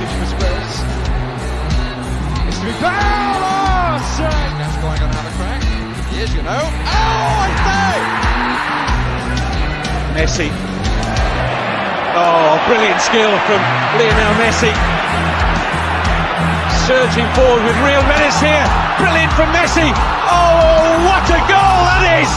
advantage for Spurs. It's to be fouled! Oh, shame! That's going on to have a crack. He is, you know. Oh, I say! Messi. Oh, brilliant skill from Lionel Messi. Surging forward with real menace here. Brilliant from Messi. Oh, what a goal that is!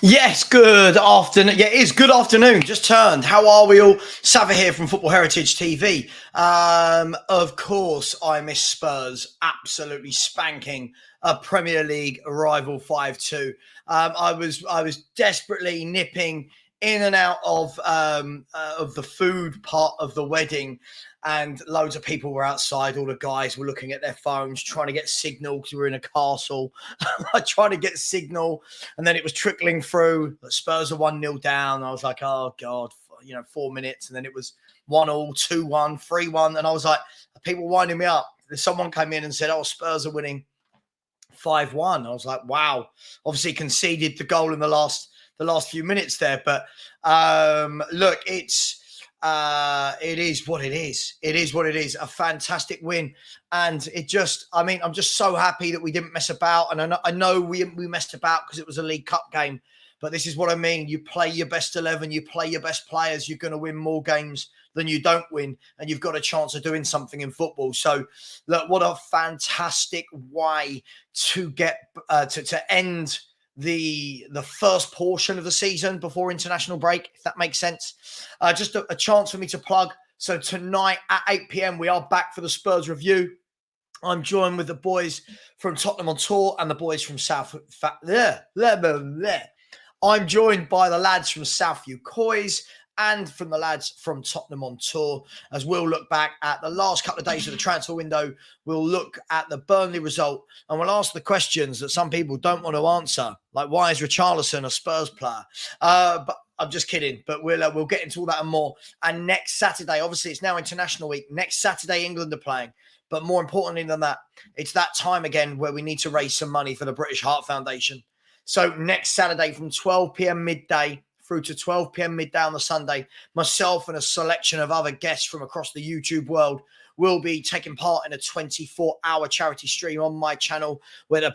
Yes, good afternoon. Yeah, it is good afternoon. Just turned. How are we all? Savva here from Football Heritage TV. Of course, I miss Spurs absolutely spanking a Premier League rival 5-2. I was desperately nipping in and out of the food part of the wedding, and loads of people were outside. All the guys were looking at their phones, trying to get signal because we were in a castle. Trying to get signal, and then it was trickling through. Spurs are 1-0 down. I was like, oh God, 4 minutes, and then it was 1-1, 2-1, 3-1, and I was like, people winding me up. Someone came in and said, oh, Spurs are winning 5-1. I was like, wow. Obviously conceded the goal in the last few minutes there, but look, it is what it is. It is what it is. A fantastic win, and I'm just so happy that we didn't mess about. And I know we messed about because it was a League Cup game, but this is what I mean. You play your best 11, you play your best players, you're going to win more games than you don't win, and you've got a chance of doing something in football. So, look, what a fantastic way to get to end the first portion of the season before international break, if that makes sense. Just a chance for me to plug. So tonight at 8 p.m, we are back for the Spurs review. I'm joined with the boys from Tottenham on tour and the boys from I'm joined by the lads from Southview Coys and from the lads from Tottenham on tour, as we'll look back at the last couple of days of the transfer window. We'll look at the Burnley result, and we'll ask the questions that some people don't want to answer, like why is Richarlison a Spurs player? But I'm just kidding. But we'll get into all that and more. And next Saturday, obviously it's now International Week. Next Saturday, England are playing. But more importantly than that, it's that time again where we need to raise some money for the British Heart Foundation. So next Saturday from 12 p.m. midday through to 12 p.m. midday on the Sunday, myself and a selection of other guests from across the YouTube world will be taking part in a 24-hour charity stream on my channel, where all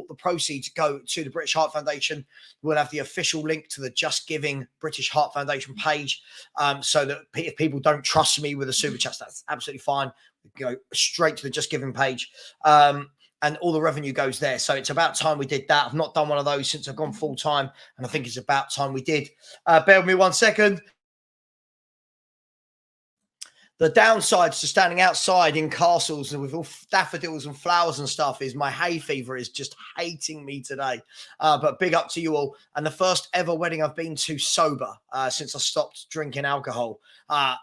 the proceeds go to the British Heart Foundation. We'll have the official link to the Just Giving British Heart Foundation page, so that if people don't trust me with the super chats, that's absolutely fine. We go straight to the Just Giving page. And all the revenue goes there. So it's about time we did that. I've not done one of those since I've gone full time, and I think it's about time we did. Bear with me 1 second. The downsides to standing outside in castles and with all daffodils and flowers and stuff is my hay fever is just hating me today. But big up to you all. And the first ever wedding I've been to sober since I stopped drinking alcohol.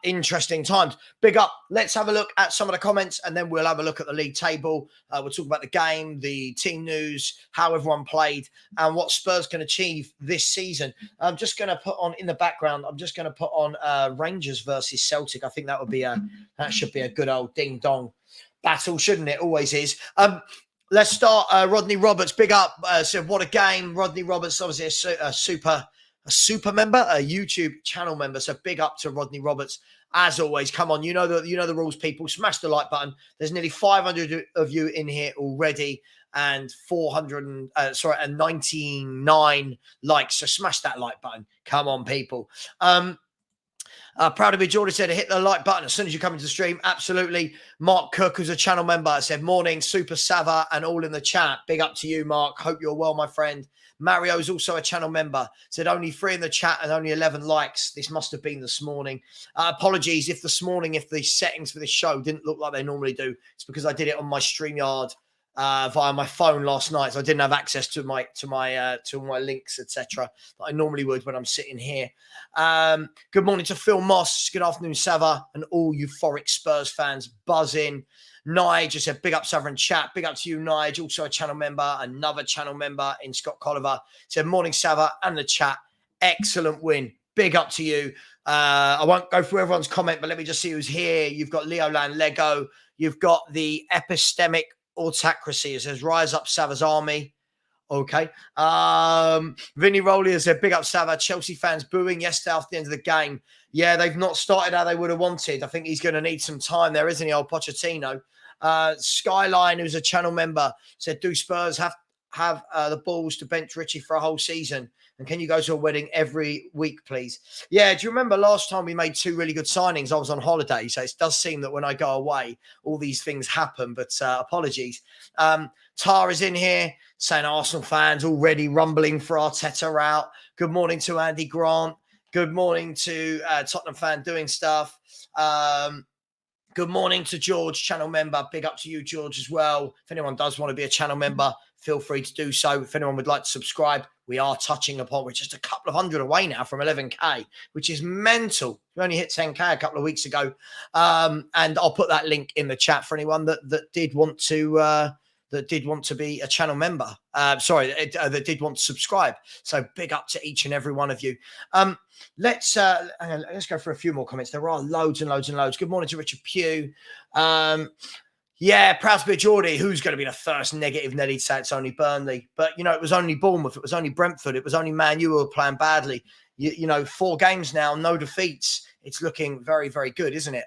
Interesting times. Big up. Let's have a look at some of the comments, and then we'll have a look at the league table. We'll talk about the game, the team news, how everyone played, and what Spurs can achieve this season. I'm just going to put on in the background, Rangers versus Celtic. I think that should be a good old ding dong battle, shouldn't it? Always is. Let's start. Rodney Roberts, big up. Said what a game. Rodney Roberts, obviously a super member, a YouTube channel member. So big up to Rodney Roberts. As always, come on, you know the rules, people. Smash the like button. There's nearly 500 of you in here already, and 499 likes. So smash that like button. Come on, people. Proud to be Jordan said, hit the like button as soon as you come into the stream. Absolutely. Mark Cook, who's a channel member, said, morning, Super Savva, and all in the chat. Big up to you, Mark. Hope you're well, my friend. Mario's also a channel member. Said only 3 in the chat and only 11 likes. This must have been this morning. Apologies if this morning, if the settings for this show didn't look like they normally do. It's because I did it on my StreamYard via my phone last night, so I didn't have access to my links, etc., that I normally would when I'm sitting here. Good morning to Phil Moss. Good afternoon, Savva, and all euphoric Spurs fans buzzing. Nige said, big up Southern chat. Big up to you, Nige, also a channel member, another channel member in Scott Colliver. Said, morning, Savva, and the chat. Excellent win. Big up to you. I won't go through everyone's comment, but let me just see who's here. You've got Leoland Lego. You've got the epistemic autocracy. It says, rise up Savva's army. Okay. Vinny Rowley has said, big up Savva. Chelsea fans booing yesterday after the end of the game. Yeah, they've not started how they would have wanted. I think he's going to need some time there, isn't he, old Pochettino? Skyline, who's a channel member, said, do Spurs have the balls to bench Richie for a whole season? And can you go to a wedding every week, please? Yeah, do you remember last time we made 2 really good signings? I was on holiday, so it does seem that when I go away, all these things happen, but apologies. Tar is in here saying Arsenal fans already rumbling for Arteta out. Good morning to Andy Grant. Good morning to Tottenham fan doing stuff. Good morning to George, channel member. Big up to you, George, as well. If anyone does want to be a channel member, feel free to do so. If anyone would like to subscribe, we are touching upon, we're just a couple of hundred away now from 11K, which is mental. We only hit 10K a couple of weeks ago. And I'll put that link in the chat for anyone that did want to be a channel member. That did want to subscribe. So big up to each and every one of you. Let's go for a few more comments. There are loads and loads and loads. Good morning to Richard Pugh. Yeah, proud to be a Geordie. Who's going to be the first negative Nelly to say it's only Burnley? But, it was only Bournemouth. It was only Brentford. It was only Man U who were playing badly. 4 games now, no defeats. It's looking very, very good, isn't it?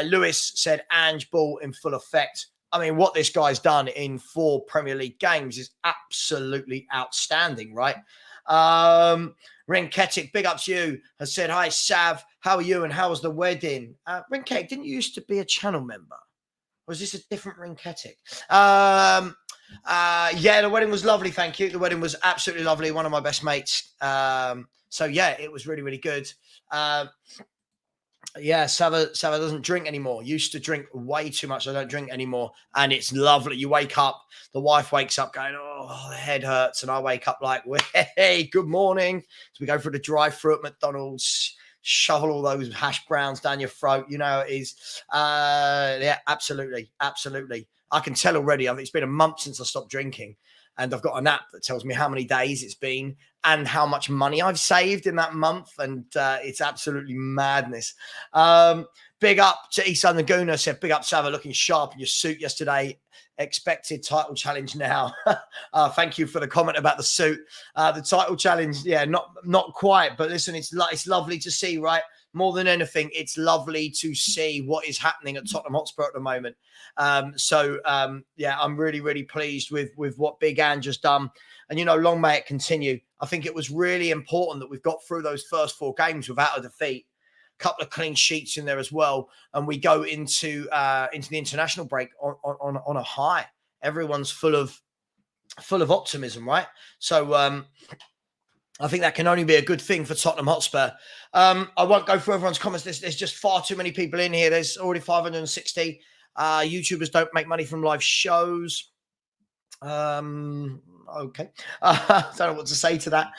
Lewis said, Ange Ball in full effect. I mean, what this guy's done in 4 Premier League games is absolutely outstanding, right? Rinketic, big up to you, has said, hi, Sav, how are you and how was the wedding? Rinketic, didn't you used to be a channel member? Or is this a different Rinketic? Yeah, the wedding was lovely, thank you. The wedding was absolutely lovely, one of my best mates. So, yeah, it was really, really good. Yeah, Savva doesn't drink anymore. Used to drink way too much. I don't drink anymore. And it's lovely. You wake up, the wife wakes up going, oh, the head hurts. And I wake up like, hey, good morning. So we go through the drive-thru at McDonald's, shovel all those hash browns down your throat. You know it is. Yeah, absolutely. Absolutely. I can tell already. I mean, it's been a month since I stopped drinking. And I've got an app that tells me how many days it's been and how much money I've saved in that month. And it's absolutely madness. Big up to Isan Laguna, said, big up, Savva, looking sharp in your suit yesterday. Expected title challenge now. Thank you for the comment about the suit. The title challenge, yeah, not quite. But listen, it's lovely to see, right? More than anything, it's lovely to see what is happening at Tottenham Hotspur at the moment. Yeah, I'm really, really pleased with what Big Ange has done. And, long may it continue. I think it was really important that we've got through those first 4 games without a defeat. A couple of clean sheets in there as well. And we go into the international break on a high. Everyone's full of optimism, right? So I think that can only be a good thing for Tottenham Hotspur. I won't go through everyone's comments. There's just far too many people in here. There's already 560. YouTubers don't make money from live shows. Okay. I don't know what to say to that.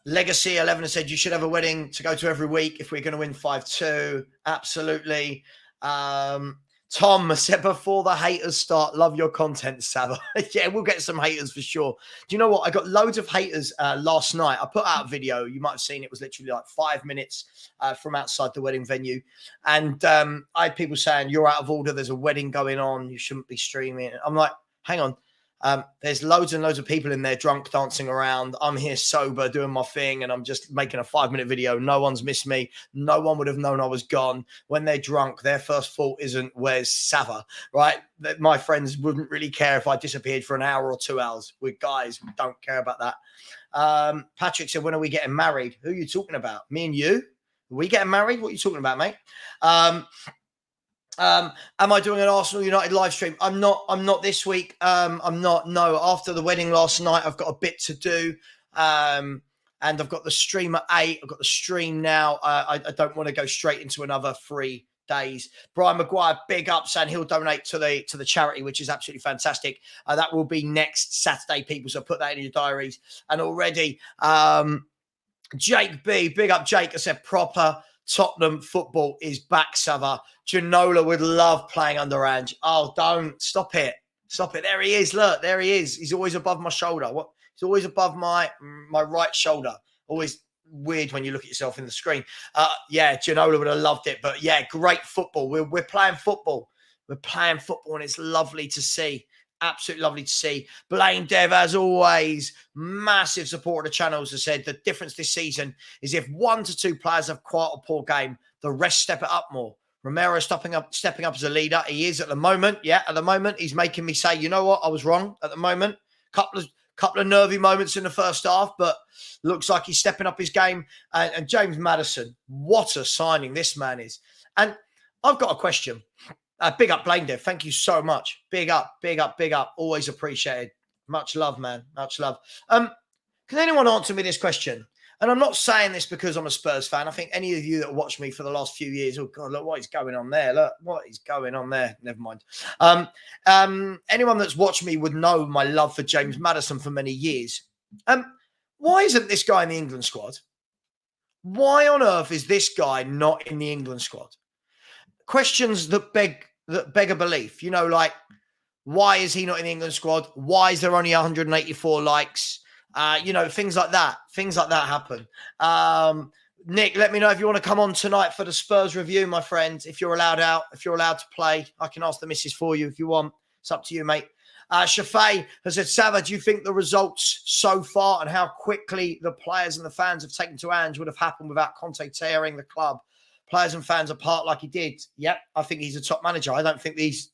Legacy 11 said you should have a wedding to go to every week if we're going to win 5-2. Absolutely. Tom said, before the haters start, love your content, Savva. Yeah, we'll get some haters for sure. Do you know what? I got loads of haters last night. I put out a video. You might have seen it was literally like 5 minutes from outside the wedding venue. And I had people saying, you're out of order. There's a wedding going on. You shouldn't be streaming. I'm like, hang on. There's loads and loads of people in there drunk, dancing around. I'm here sober, doing my thing, and I'm just making a 5-minute video. No one's missed me. No one would have known I was gone. When they're drunk, their first thought isn't, where's Savva, right? My friends wouldn't really care if I disappeared for an hour or 2 hours. We're guys, we don't care about that. Patrick said, when are we getting married? Who are you talking about? Me and you? Are we getting married? What are you talking about, mate? Am I doing an Arsenal United live stream? I'm not this week. I'm not. No, after the wedding last night, I've got a bit to do. And I've got the stream at 8. I've got the stream now. I don't want to go straight into another 3 days. Brian Maguire, big up, saying he'll donate to the charity, which is absolutely fantastic. That will be next Saturday, people. So put that in your diaries. And already, Jake B, big up, Jake. I said proper Tottenham football is back, Savva. Ginola would love playing under Ange. Oh, don't. Stop it. Stop it. There he is. Look, there he is. He's always above my shoulder. What? He's always above my right shoulder. Always weird when you look at yourself in the screen. Yeah, Ginola would have loved it. But yeah, great football. We're playing football. We're playing football, and it's lovely to see. Absolutely lovely to see. Blaine Dev, as always, massive supporter of the channels, has said the difference this season is if 1 to 2 players have quite a poor game, the rest step it up more. Romero stepping up as a leader. He is at the moment. Yeah, at the moment, he's making me say, you know what, I was wrong at the moment. Couple of nervy moments in the first half, but looks like he's stepping up his game. And James Maddison, what a signing this man is. And I've got a question. Big up, Blaine Dev. Thank you so much. Big up, big up, big up. Always appreciated. Much love, man. Much love. Can anyone answer me this question? And I'm not saying this because I'm a Spurs fan. I think any of you that watched me for the last few years, oh God, look what is going on there. Look, what is going on there? Never mind. Anyone that's watched me would know my love for James Maddison for many years. Why isn't this guy in the England squad? Why on earth is this guy not in the England squad? Questions that beg a belief. You know, like, why is he not in the England squad? Why is there only 184 likes? You know, things like that. Things like that happen. Nick, let me know if you want to come on tonight for the Spurs review, my friend. If you're allowed out, if you're allowed to play, I can ask the missus for you if you want. It's up to you, mate. Shafay has said, Savva, do you think the results so far and how quickly the players and the fans have taken to Ange would have happened without Conte tearing the club, players and fans apart like he did? Yep, I think he's a top manager. I don't think these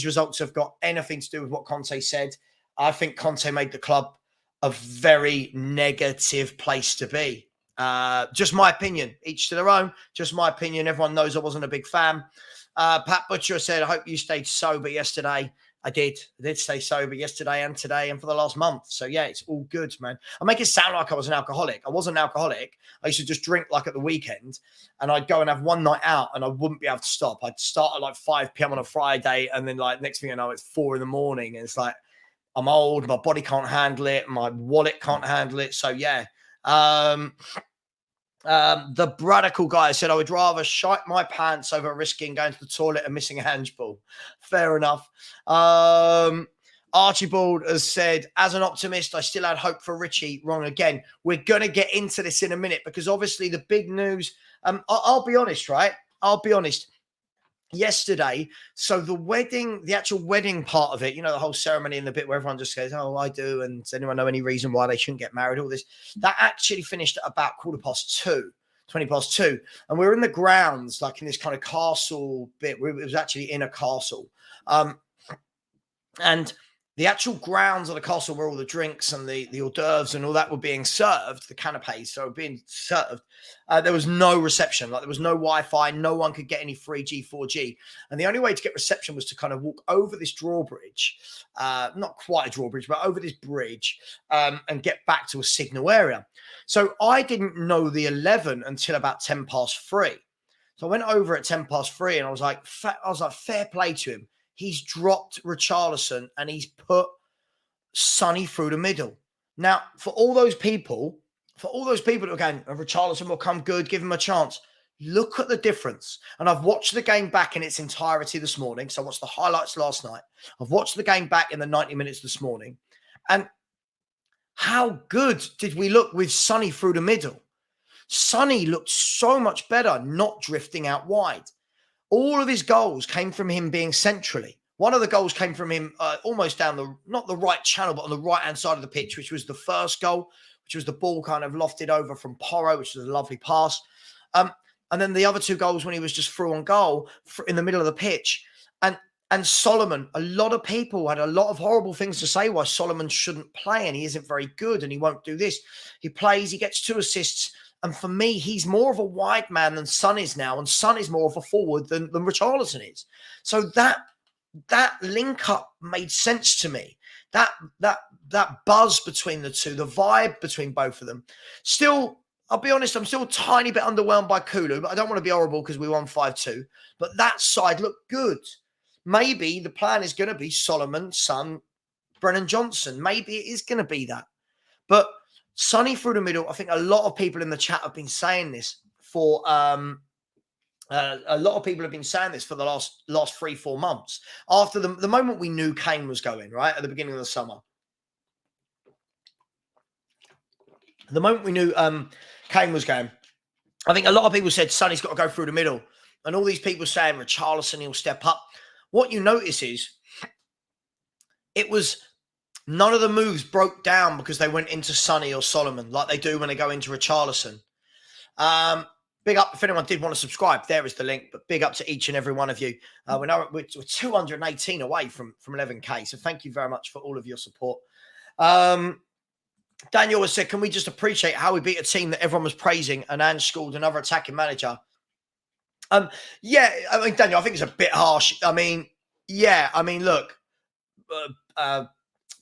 results have got anything to do with what Conte said. I think Conte made the club a very negative place to be. Just my opinion. Each to their own. Just my opinion. Everyone knows I wasn't a big fan. Pat Butcher said, I hope you stayed sober yesterday. I did stay sober yesterday and today and for the last month. So, yeah, it's all good, man. I make it sound like I was an alcoholic. I wasn't an alcoholic. I used to just drink like at the weekend and I'd go and have one night out and I wouldn't be able to stop. I'd start at like 5 p.m. on a Friday and then like next thing you know, it's 4 a.m. and it's like, I'm old, my body can't handle it, my wallet can't handle it. So, yeah. The radical guy said, I would rather shite my pants over risking going to the toilet and missing a handball. Fair enough. Archibald has said, as an optimist, I still had hope for Richie. Wrong again. We're going to get into this in a minute because obviously the big news, I'll be honest, right? I'll be honest. Yesterday, so the actual wedding part of it, you know, the whole ceremony and the bit where everyone just says, oh, I do, and does anyone know any reason why they shouldn't get married, all this, that actually finished at about 2:15, 20 past 2, and we were in the grounds, like in this kind of castle bit, it was actually in a castle, and the actual grounds of the castle where all the drinks and the hors d'oeuvres and all that were being served, the canapes, so being served, there was no reception. Like there was no Wi-Fi. No one could get any 3G, 4G. And the only way to get reception was to kind of walk over this drawbridge, not quite a drawbridge, but over this bridge and get back to a signal area. So I didn't know the 11 until about 10 past 3. So I went over at 10 past 3 and I was like, fair play to him. He's dropped Richarlison and he's put Sonny through the middle. Now, for all those people that are going, Richarlison will come good, give him a chance. Look at the difference. And I've watched the game back in its entirety this morning. So I watched the highlights last night. I've watched the game back in the 90 minutes this morning. And how good did we look with Sonny through the middle? Sonny looked so much better, not drifting out wide. All of his goals came from him being centrally. One of the goals came from him almost down not the right channel, but on the right-hand side of the pitch, which was the first goal, which was the ball kind of lofted over from Porro, which was a lovely pass. And then the other 2 goals when he was just through on goal in the middle of the pitch. And Solomon, a lot of people had a lot of horrible things to say why Solomon shouldn't play and he isn't very good and he won't do this. He plays, he gets 2 assists. And for me, he's more of a wide man than Son is now. And Son is more of a forward than Richarlison is. So that link up made sense to me. That buzz between the two, the vibe between both of them. Still, I'll be honest, I'm still a tiny bit underwhelmed by Kulu, but I don't want to be horrible because we won 5-2. But that side looked good. Maybe the plan is going to be Solomon, Son, Brennan Johnson. Maybe it is going to be that. But Sonny through the middle, I think a lot of people in the chat have been saying this for a lot of people have been saying this for the last 3-4 months. After the moment we knew Kane was going, right, at the beginning of the summer. The moment we knew Kane was going, I think a lot of people said Sonny's got to go through the middle. And all these people saying Richarlison, he'll step up. What you notice is it was none of the moves broke down because they went into Sonny or Solomon like they do when they go into Richarlison. Big up if anyone did want to subscribe. There is the link. But big up to each and every one of you. We're 218 away from 11K. So thank you very much for all of your support. Daniel has said, can we just appreciate how we beat a team that everyone was praising and Ange schooled another attacking manager? Yeah, I mean, Daniel, I think it's a bit harsh. I mean, look,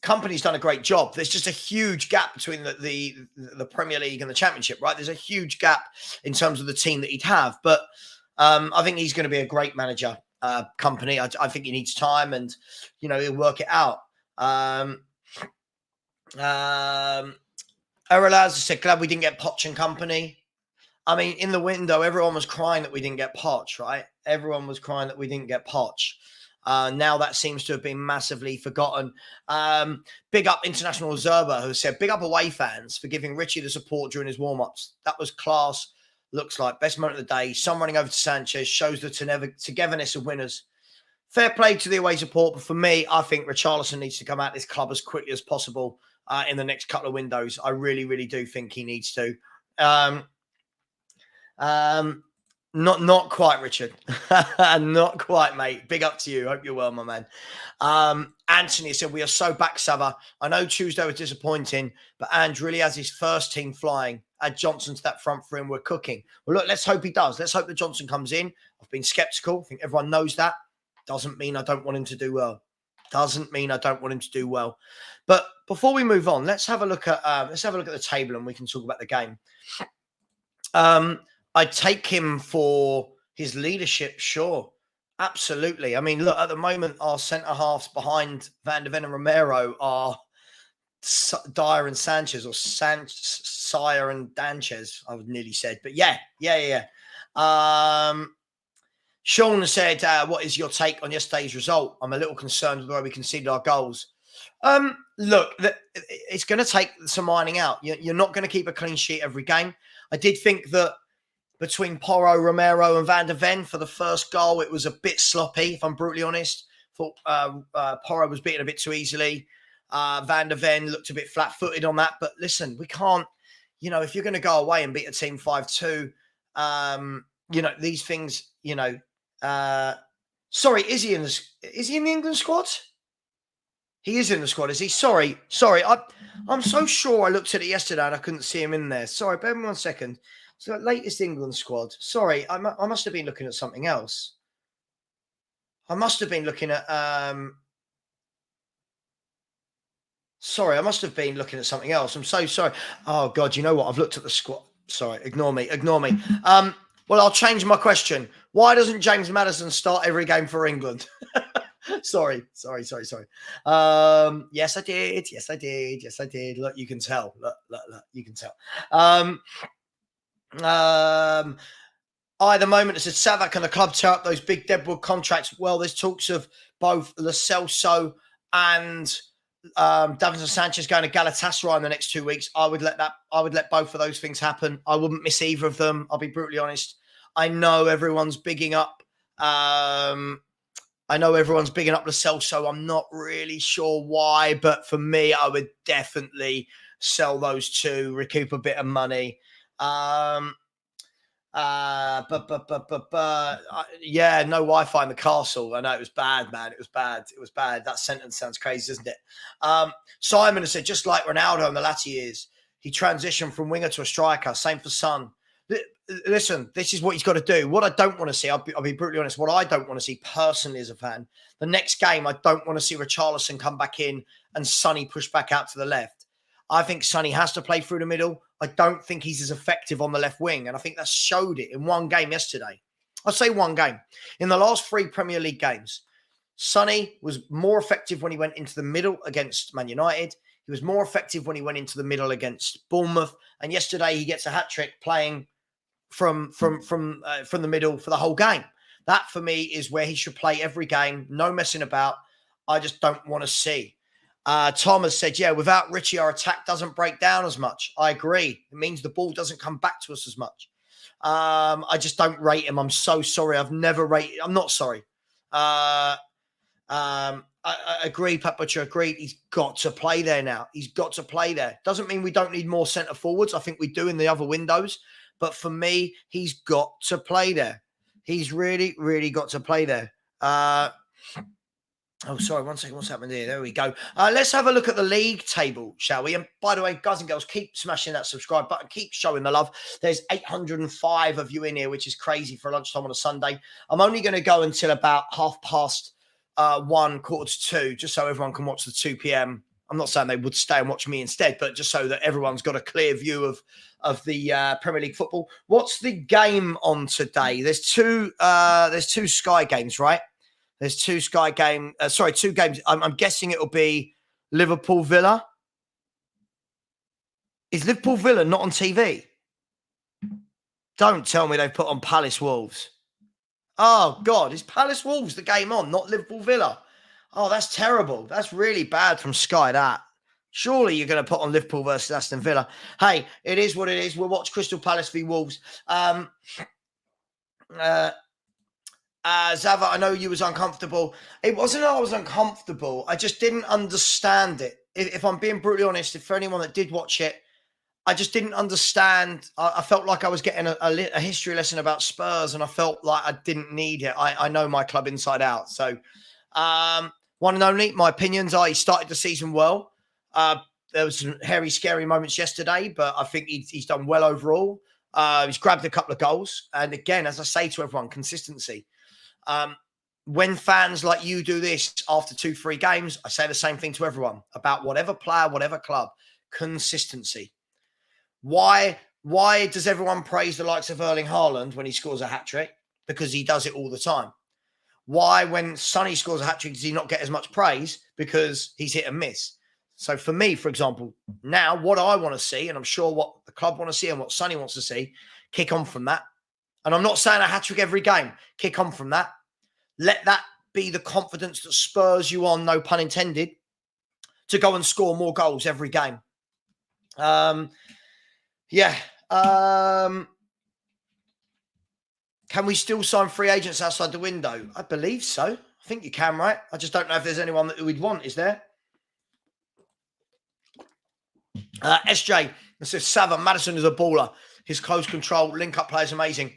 Company's done a great job. There's just a huge gap between the Premier League and the Championship, right? There's a huge gap in terms of the team that he'd have. But I think he's going to be a great manager, Company. I think he needs time and, he'll work it out. Erelaz said, glad we didn't get Poch and Company. I mean, in the window, everyone was crying that we didn't get Poch, right? Everyone was crying that we didn't get Poch. Now that seems to have been massively forgotten. Big up International Observer, who said, big up away fans for giving Richie the support during his warm-ups. That was class. Looks like best moment of the day. Son running over to Sanchez shows the togetherness of winners. Fair play to the away support, but for me, I think Richarlison needs to come out of this club as quickly as possible in the next couple of windows. I really, really do think he needs to. Not quite, Richard. Not quite, mate. Big up to you. Hope you're well, my man. Anthony said, we are so back, Savva. I know Tuesday was disappointing, but Ange really has his first team flying. Add Johnson to that front for him. We're cooking. Well, look, let's hope he does. Let's hope that Johnson comes in. I've been sceptical. I think everyone knows that. Doesn't mean I don't want him to do well. Doesn't mean I don't want him to do well. But before we move on, let's have a look at the table and we can talk about the game. I'd take him for his leadership, sure. Absolutely. I mean, look, at the moment, our centre-halves behind Van de Ven and Romero are Dyer and Sanchez, or Sire and Danchez, I would nearly said. But yeah. Sean said, what is your take on yesterday's result? I'm a little concerned with the way we conceded our goals. Look, it's going to take some ironing out. You're not going to keep a clean sheet every game. I did think that between Porro, Romero and Van de Ven for the first goal, it was a bit sloppy, if I'm brutally honest. Thought Porro was beaten a bit too easily. Van de Ven looked a bit flat-footed on that. But listen, we can't, if you're going to go away and beat a team 5-2, these things, sorry, is he in the England squad? He is in the squad, is he? Sorry. I'm so sure I looked at it yesterday and I couldn't see him in there. Sorry, bear with me 1 second. So latest England squad. Sorry, I must have been looking at something else. I must have been looking at Sorry, I must have been looking at something else. I'm so sorry. Oh God, you know what? I've looked at the squad. Sorry, ignore me. Well, I'll change my question. Why doesn't James Maddison start every game for England? Sorry. Yes, I did. Look, you can tell. Look, you can tell. At the moment, it said, Savva, can the club tear up those big deadwood contracts? Well, there's talks of both Lo Celso and Davinson Sanchez going to Galatasaray in the next 2 weeks. I would let both of those things happen. I wouldn't miss either of them. I'll be brutally honest. I know everyone's bigging up. Lo Celso. I'm not really sure why, but for me, I would definitely sell those two, recoup a bit of money. No Wi-Fi in the castle. I know it was bad, man. It was bad. That sentence sounds crazy, doesn't it? Simon has said, just like Ronaldo in the latter years, he transitioned from winger to a striker. Same for Son. Listen, this is what he's got to do. What I don't want to see, I'll be brutally honest, what I don't want to see personally as a fan, the next game, I don't want to see Richarlison come back in and Sonny push back out to the left. I think Sonny has to play through the middle. I don't think he's as effective on the left wing. And I think that showed it in one game yesterday. I'll say one game. In the last 3 Premier League games, Sonny was more effective when he went into the middle against Man United. He was more effective when he went into the middle against Bournemouth. And yesterday he gets a hat-trick playing from the middle for the whole game. That, for me, is where he should play every game. No messing about. I just don't want to see Thomas said, yeah, without Richie, our attack doesn't break down as much. I agree. It means the ball doesn't come back to us as much. I just don't rate him. I'm so sorry. I've never rated. I'm not sorry. I agree, Pat Butcher. Agreed. He's got to play there now. He's got to play there. Doesn't mean we don't need more centre forwards. I think we do in the other windows. But for me, he's got to play there. He's really, really got to play there. Oh, sorry, 1 second. What's happening here? There we go. Let's have a look at the league table, shall we? And by the way, guys and girls, keep smashing that subscribe button. Keep showing the love. There's 805 of you in here, which is crazy for lunchtime on a Sunday. I'm only going to go until about 1:30, 1:45, just so everyone can watch the 2 p.m. I'm not saying they would stay and watch me instead, but just so that everyone's got a clear view of the Premier League football. What's the game on today? There's two Sky games, right? There's two games. I'm guessing it'll be Liverpool Villa. Is Liverpool Villa not on TV? Don't tell me they've put on Palace Wolves. Oh, God. Is Palace Wolves the game on, not Liverpool Villa? Oh, that's terrible. That's really bad from Sky, that. Surely you're going to put on Liverpool versus Aston Villa. Hey, it is what it is. We'll watch Crystal Palace v Wolves. Savva, I know you was uncomfortable. It wasn't that I was uncomfortable. I just didn't understand it. If I'm being brutally honest, for anyone that did watch it, I just didn't understand. I felt like I was getting a history lesson about Spurs, and I felt like I didn't need it. I know my club inside out. So, one and only, my opinions are he started the season well. There was some hairy, scary moments yesterday, but I think he's done well overall. He's grabbed a couple of goals. And again, as I say to everyone, consistency. When fans like you do this after 2-3 games, I say the same thing to everyone about whatever player, whatever club, consistency. Why does everyone praise the likes of Erling Haaland when he scores a hat-trick? Because he does it all the time. Why, when Sonny scores a hat-trick, does he not get as much praise? Because he's hit and miss. So for me, for example, now what I want to see, and I'm sure what the club want to see and what Sonny wants to see, kick on from that. And I'm not saying a hat-trick every game. Kick on from that. Let that be the confidence that spurs you on, no pun intended, to go and score more goals every game. Can we still sign free agents outside the window? I believe so. I think you can, right? I just don't know if there's anyone that we'd want, is there? SJ says, Savva, Maddison is a baller. His close control, link-up play is amazing.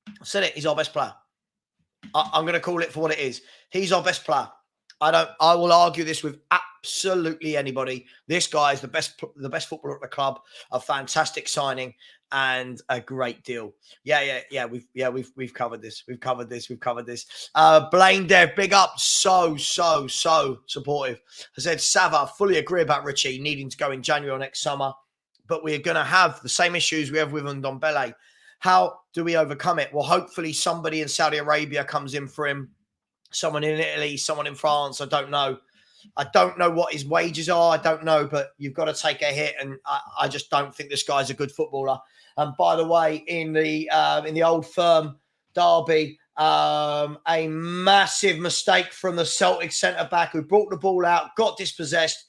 I said it, he's our best player. I'm going to call it for what it is. He's our best player. I will argue this with absolutely anybody. This guy is the best footballer at the club, a fantastic signing and a great deal. Yeah. We've covered this. We've covered this. Blaine Dev, big up. So supportive. I said, Savva, fully agree about Richie needing to go in January or next summer, but we're going to have the same issues we have with Ndombele. How do we overcome it? Well, hopefully somebody in Saudi Arabia comes in for him. Someone in Italy, someone in France. I don't know. I don't know what his wages are. I don't know, but you've got to take a hit. And I just don't think this guy's a good footballer. And by the way, in the Old Firm derby, a massive mistake from the Celtic centre-back who brought the ball out, got dispossessed,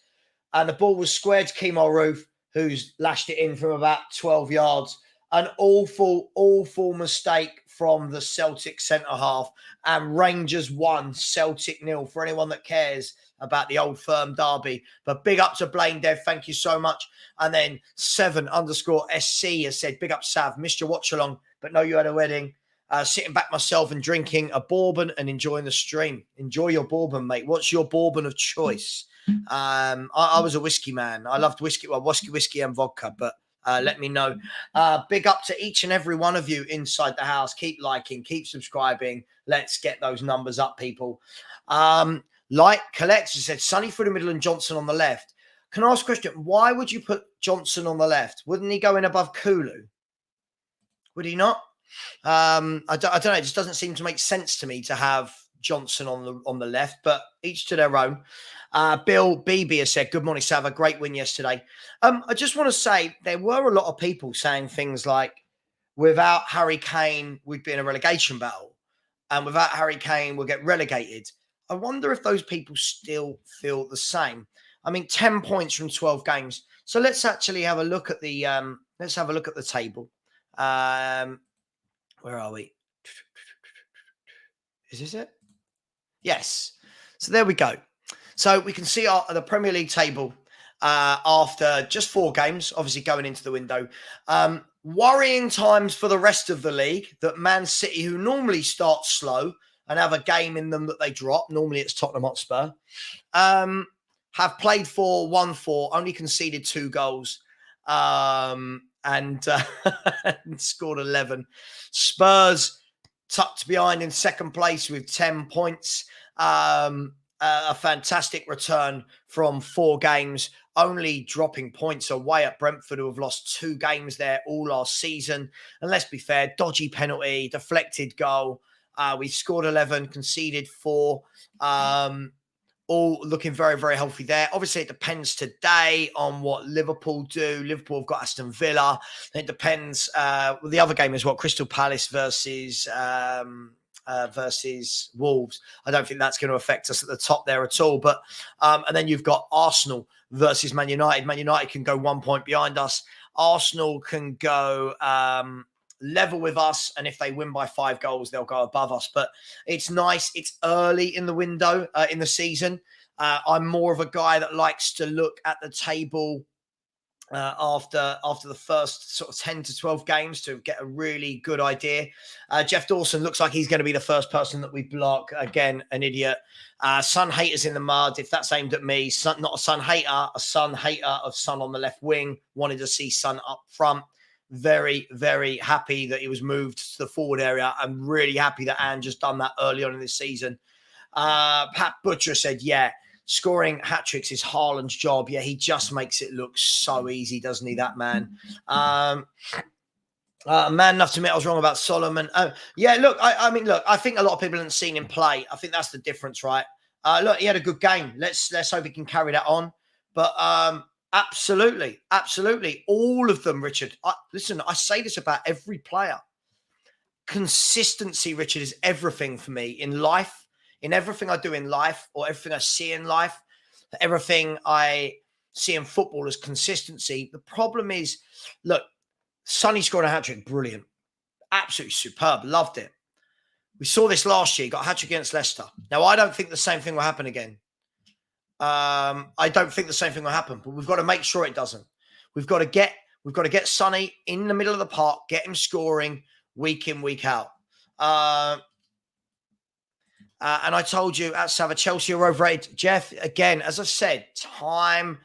and the ball was squared to Kemal Roof, who's lashed it in from about 12 yards. An awful mistake from the Celtic centre-half. And Rangers 1, Celtic 0, for anyone that cares about the Old Firm derby. But big up to Blaine Dev. Thank you so much. And then 7_SC has said, big up Sav. Missed your watch along, but know you had a wedding. Sitting back myself and drinking a bourbon and enjoying the stream. Enjoy your bourbon, mate. What's your bourbon of choice? I was a whiskey man. I loved whiskey. Well, whiskey and vodka, but let me know. Big up to each and every one of you inside the house. Keep liking, keep subscribing. Let's get those numbers up, people. Like Colette said, Sonny through the middle and Johnson on the left. Can I ask a question? Why would you put Johnson on the left? Wouldn't he go in above Kulu? Would he not? I don't know. It just doesn't seem to make sense to me to have Johnson on the left, but each to their own. Bill BB has said, good morning, Savva. Great win yesterday. I just want to say there were a lot of people saying things like, without Harry Kane, we'd be in a relegation battle. And without Harry Kane, we'll get relegated. I wonder if those people still feel the same. I mean, 10 points from 12 games. So let's actually have a look at the table. Where are we? Is this it? Yes. So there we go. So we can see the Premier League table after just 4 games, obviously going into the window. Worrying times for the rest of the league that Man City, who normally start slow and have a game in them that they drop, normally it's Tottenham Hotspur, have played 4, won 4, only conceded 2 goals, and scored 11. Spurs tucked behind in second place with 10 points. A fantastic return from 4 games, only dropping points away at Brentford, who have lost 2 games there all last season. And let's be fair, dodgy penalty, deflected goal. We scored 11, conceded 4. All looking very, very healthy there. Obviously, it depends today on what Liverpool do. Liverpool have got Aston Villa. It depends. The other game is what Crystal Palace versus Wolves. I don't think that's going to affect us at the top there at all. But and then you've got Arsenal versus Man United. Man United can go 1 point behind us. Arsenal can go level with us, and if they win by 5 goals, they'll go above us. But it's nice. It's early in the window in the season. I'm more of a guy that likes to look at the table after the first sort of 10 to 12 games to get a really good idea. Jeff Dawson looks like he's going to be the first person that we block. Again, an idiot. Sun haters in the mud. If that's aimed at me, not a Sun hater, a Sun hater of Sun on the left wing. Wanted to see Sun up front. Very, very happy that he was moved to the forward area. I'm really happy that Anne just done that early on in this season. Pat Butcher said, yeah, scoring hat-tricks is Haaland's job. Yeah, he just makes it look so easy, doesn't he, that man? Man enough to admit I was wrong about Solomon. Yeah, look, I mean, I think a lot of people haven't seen him play. I think that's the difference, right? Look, he had a good game. Let's hope he can carry that on. But absolutely. All of them, Richard. Listen, I say this about every player. Consistency, Richard, is everything for me in life, in everything I do in life, or everything I see in life, everything I see in football is consistency. The problem is, look, Sonny scored a hat-trick, brilliant. Absolutely superb, loved it. We saw this last year, got a hat-trick against Leicester. Now, I don't think the same thing will happen again. I don't think the same thing will happen, but we've got to make sure it doesn't. We've got to get Sonny in the middle of the park, get him scoring week in, week out. And I told you at Savva, Chelsea are overrated. Jeff, again, as I said, time.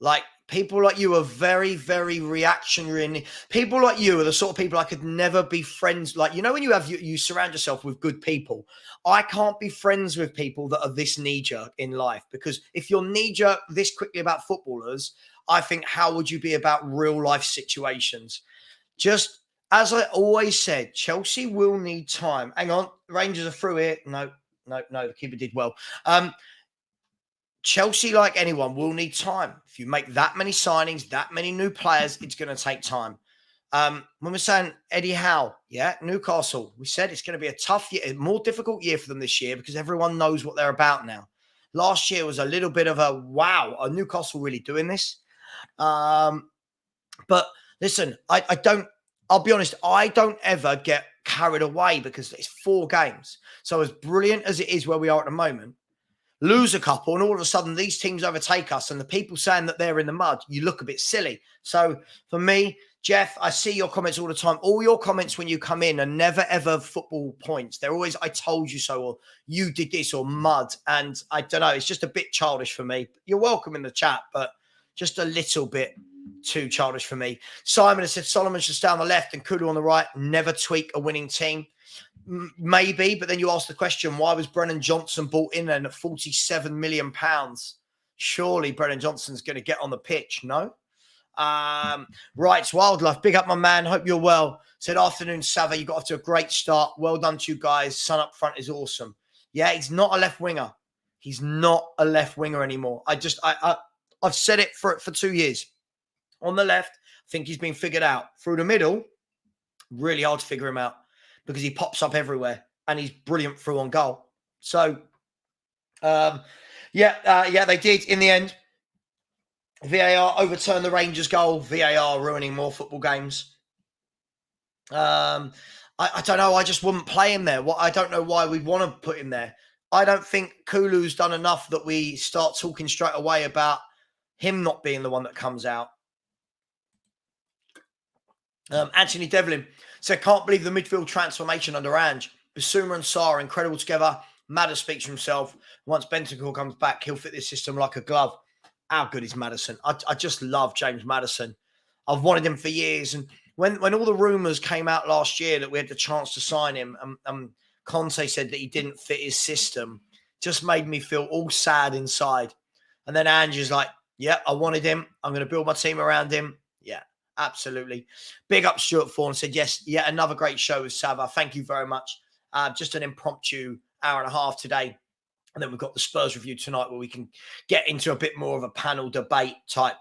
Like, people like you are very, very reactionary. People like you are the sort of people I could never be friends. Like, you know, when you surround yourself with good people, I can't be friends with people that are this knee-jerk in life, because if you're knee-jerk this quickly about footballers, I think, how would you be about real life situations? Just as I always said, Chelsea will need time. Hang on, Rangers are through here. No, the keeper did well. Chelsea, like anyone, will need time. If you make that many signings, that many new players, it's going to take time. When we're saying Eddie Howe, yeah, Newcastle, we said it's going to be a tough year, a more difficult year for them this year, because everyone knows what they're about now. Last year was a little bit of a wow, are Newcastle really doing this? But listen, I'll be honest, I don't ever get carried away, because it's 4 games. So as brilliant as it is where we are at the moment, lose a couple and all of a sudden these teams overtake us, and the people saying that they're in the mud, you look a bit silly. So for me, Jeff, I see your comments all the time. All your comments when you come in are never, ever football points. They're always, I told you so, or you did this, or mud. And I don't know, it's just a bit childish for me. You're welcome in the chat, but just a little bit too childish for me. Simon has said Solomon should stay on the left and Kudu on the right. Never tweak a winning team. Maybe, but then you ask the question, why was Brennan Johnson bought in then at £47 million? Surely Brennan Johnson's going to get on the pitch, no? Rights Wildlife, big up my man, hope you're well. Said, afternoon, Savva, you got off to a great start. Well done to you guys. Sun up front is awesome. Yeah, he's not a left winger. He's not a left winger anymore. I've said it for 2 years. On the left, I think he's been figured out. Through the middle, really hard to figure him out, because he pops up everywhere and he's brilliant through on goal. So Yeah, they did in the end. VAR overturned the Rangers goal. VAR ruining more football games. I don't know. I just wouldn't play him there. I don't know why we'd want to put him there. I don't think Kulu's done enough that we start talking straight away about him not being the one that comes out. Anthony Devlin said, can't believe the midfield transformation under Ange. Bissouma and Sarr are incredible together. Maddison speaks for himself. Once Bentancur comes back, he'll fit this system like a glove. How good is Maddison? I just love James Maddison. I've wanted him for years. And when all the rumours came out last year that we had the chance to sign him, Conte said that he didn't fit his system, just made me feel all sad inside. And then Ange is like, yeah, I wanted him. I'm going to build my team around him. Yeah, absolutely. Big up Stuart Fawn said, yes, yet another great show with Savva. Thank you very much. Just an impromptu hour and a half today. And then we've got the Spurs review tonight where we can get into a bit more of a panel debate type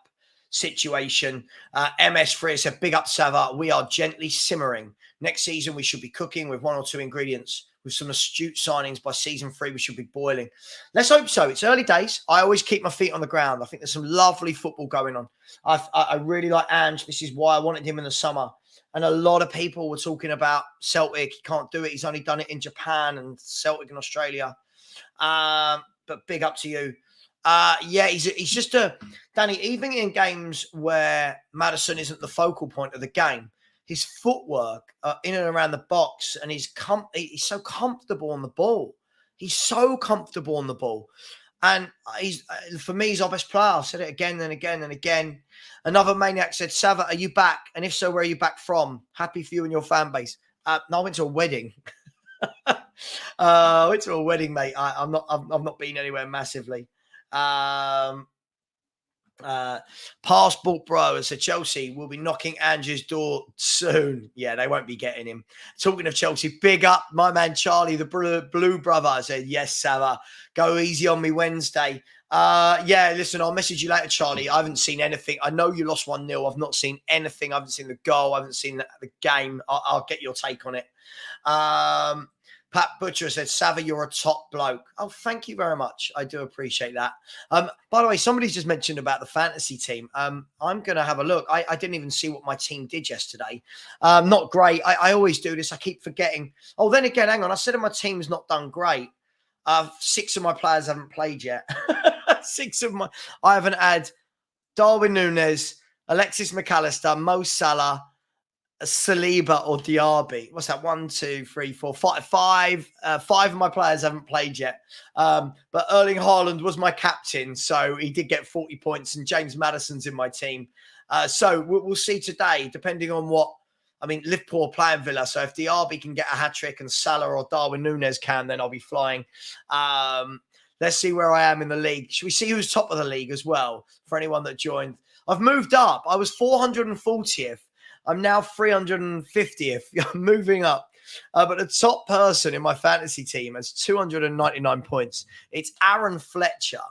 situation. MS3 said, big up Savva. We are gently simmering. Next season, we should be cooking with one or two ingredients. With some astute signings by season 3, we should be boiling. Let's hope so. It's early days. I always keep my feet on the ground. I think there's some lovely football going on. I really like Ange. This is why I wanted him in the summer. And a lot of people were talking about Celtic. He can't do it. He's only done it in Japan and Celtic in Australia. But big up to you. He's just Danny, even in games where Maddison isn't the focal point of the game, his footwork in and around the box, and he's so comfortable on the ball. He's so comfortable on the ball. And for me, he's our best player. I've said it again and again and again. Another maniac said, Savva, are you back? And if so, where are you back from? Happy for you and your fan base. No, I went to a wedding. I went to a wedding, mate. I've not been anywhere massively. Passport Bro said Chelsea will be knocking Ange's door soon. Yeah, they won't be getting him. Talking of Chelsea, big up my man Charlie, the blue brother. Said yes, Savva, go easy on me Wednesday. Listen, I'll message you later, Charlie. I haven't seen anything. I know you lost 1-0. I've not seen anything. I haven't seen the goal. I haven't seen the game. I'll get your take on it. Pat Butcher said, Savva, you're a top bloke. Oh, thank you very much. I do appreciate that. By the way, somebody's just mentioned about the fantasy team. I'm going to have a look. I didn't even see what my team did yesterday. Not great. I always do this. I keep forgetting. Oh, then again, hang on. I said my team's not done great. 6 of my players haven't played yet. I haven't had Darwin Núñez, Alexis McAllister, Mo Salah, Saliba or Diaby. What's that? 1, 2, 3, 4, 5. Five of my players haven't played yet. But Erling Haaland was my captain, so he did get 40 points, and James Maddison's in my team. So we'll see today, depending on Liverpool are playing Villa. So if Diaby can get a hat-trick and Salah or Darwin Núñez can, then I'll be flying. Let's see where I am in the league. Should we see who's top of the league as well for anyone that joined? I've moved up. I was 440th. I'm now 350th. I'm moving up. But the top person in my fantasy team has 299 points. It's Aaron Fletcher,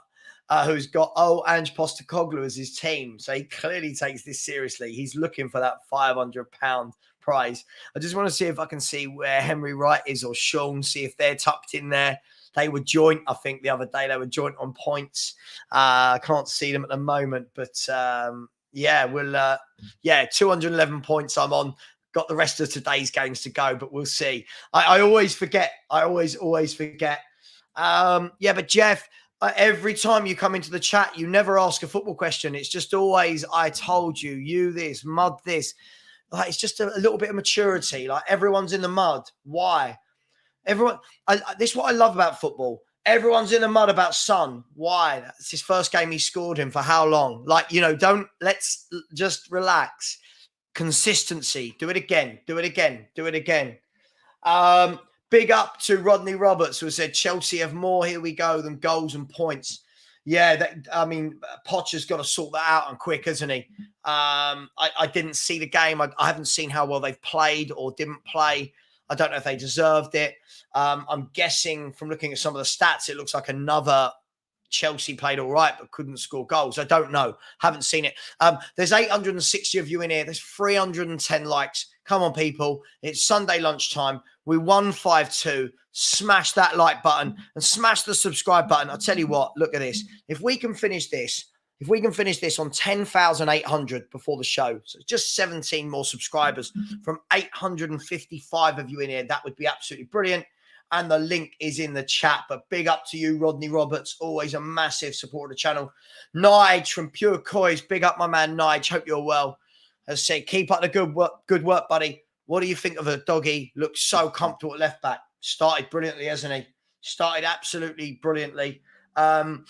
who's got Ange Postecoglou as his team. So he clearly takes this seriously. He's looking for that £500 prize. I just want to see if I can see where Henry Wright is or Sean, see if they're tucked in there. They were joint, I think, the other day. They were joint on points. I can't see them at the moment, but 211 points I'm on. Got the rest of today's games to go, but we'll see. I always forget. I always forget. But Jeff, every time you come into the chat, you never ask a football question. It's just always, I told you, you this, mud this. Like, it's just a little bit of maturity. Like, everyone's in the mud. Why? This is what I love about football. Everyone's in the mud about Son. Why? That's his first game he scored in for how long? Let's just relax. Consistency. Do it again. Big up to Rodney Roberts, who said Chelsea have more, here we go, than goals and points. Yeah, Potter's got to sort that out and quick, hasn't he? I didn't see the game. I haven't seen how well they've played or didn't play. I don't know if they deserved it. I'm guessing from looking at some of the stats, it looks like another Chelsea played all right but couldn't score goals. I don't know. Haven't seen it. There's 860 of you in here. There's 310 likes. Come on, people. It's Sunday lunchtime. We won 5-2. Smash that like button and smash the subscribe button. I'll tell you what, look at this. If we can finish this on 10,800 before the show, so just 17 more subscribers from 855 of you in here, that would be absolutely brilliant. And the link is in the chat. But big up to you, Rodney Roberts. Always a massive supporter of the channel. Nige from Pure Coys. Big up, my man, Nige. Hope you're well. As I say, keep up the good work, buddy. What do you think of a doggy? Looks so comfortable at left back. Started brilliantly, hasn't he? Started absolutely brilliantly. And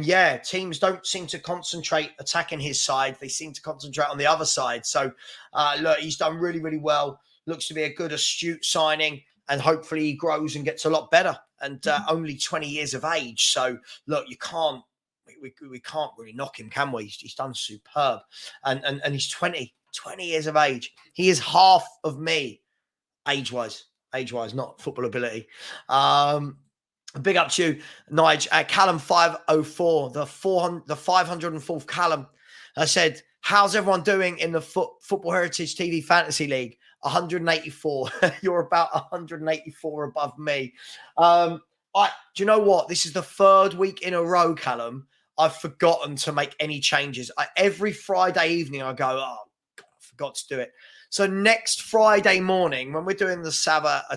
yeah, teams don't seem to concentrate attacking his side. They seem to concentrate on the other side. So, look, he's done really, really well. Looks to be a good, astute signing. And hopefully he grows and gets a lot better. And only 20 years of age. So, look, we can't really knock him, can we? He's done superb. And he's 20 years of age. He is half of me, age-wise, not football ability. Big up to you, Nige. Callum 504, the 504th Callum. I said, how's everyone doing in the Football Heritage TV Fantasy League? 184. You're about 184 above me. Do you know what? This is the third week in a row, Callum. I've forgotten to make any changes. Every Friday evening, I go, oh, God, I forgot to do it. So next Friday morning, when we're doing a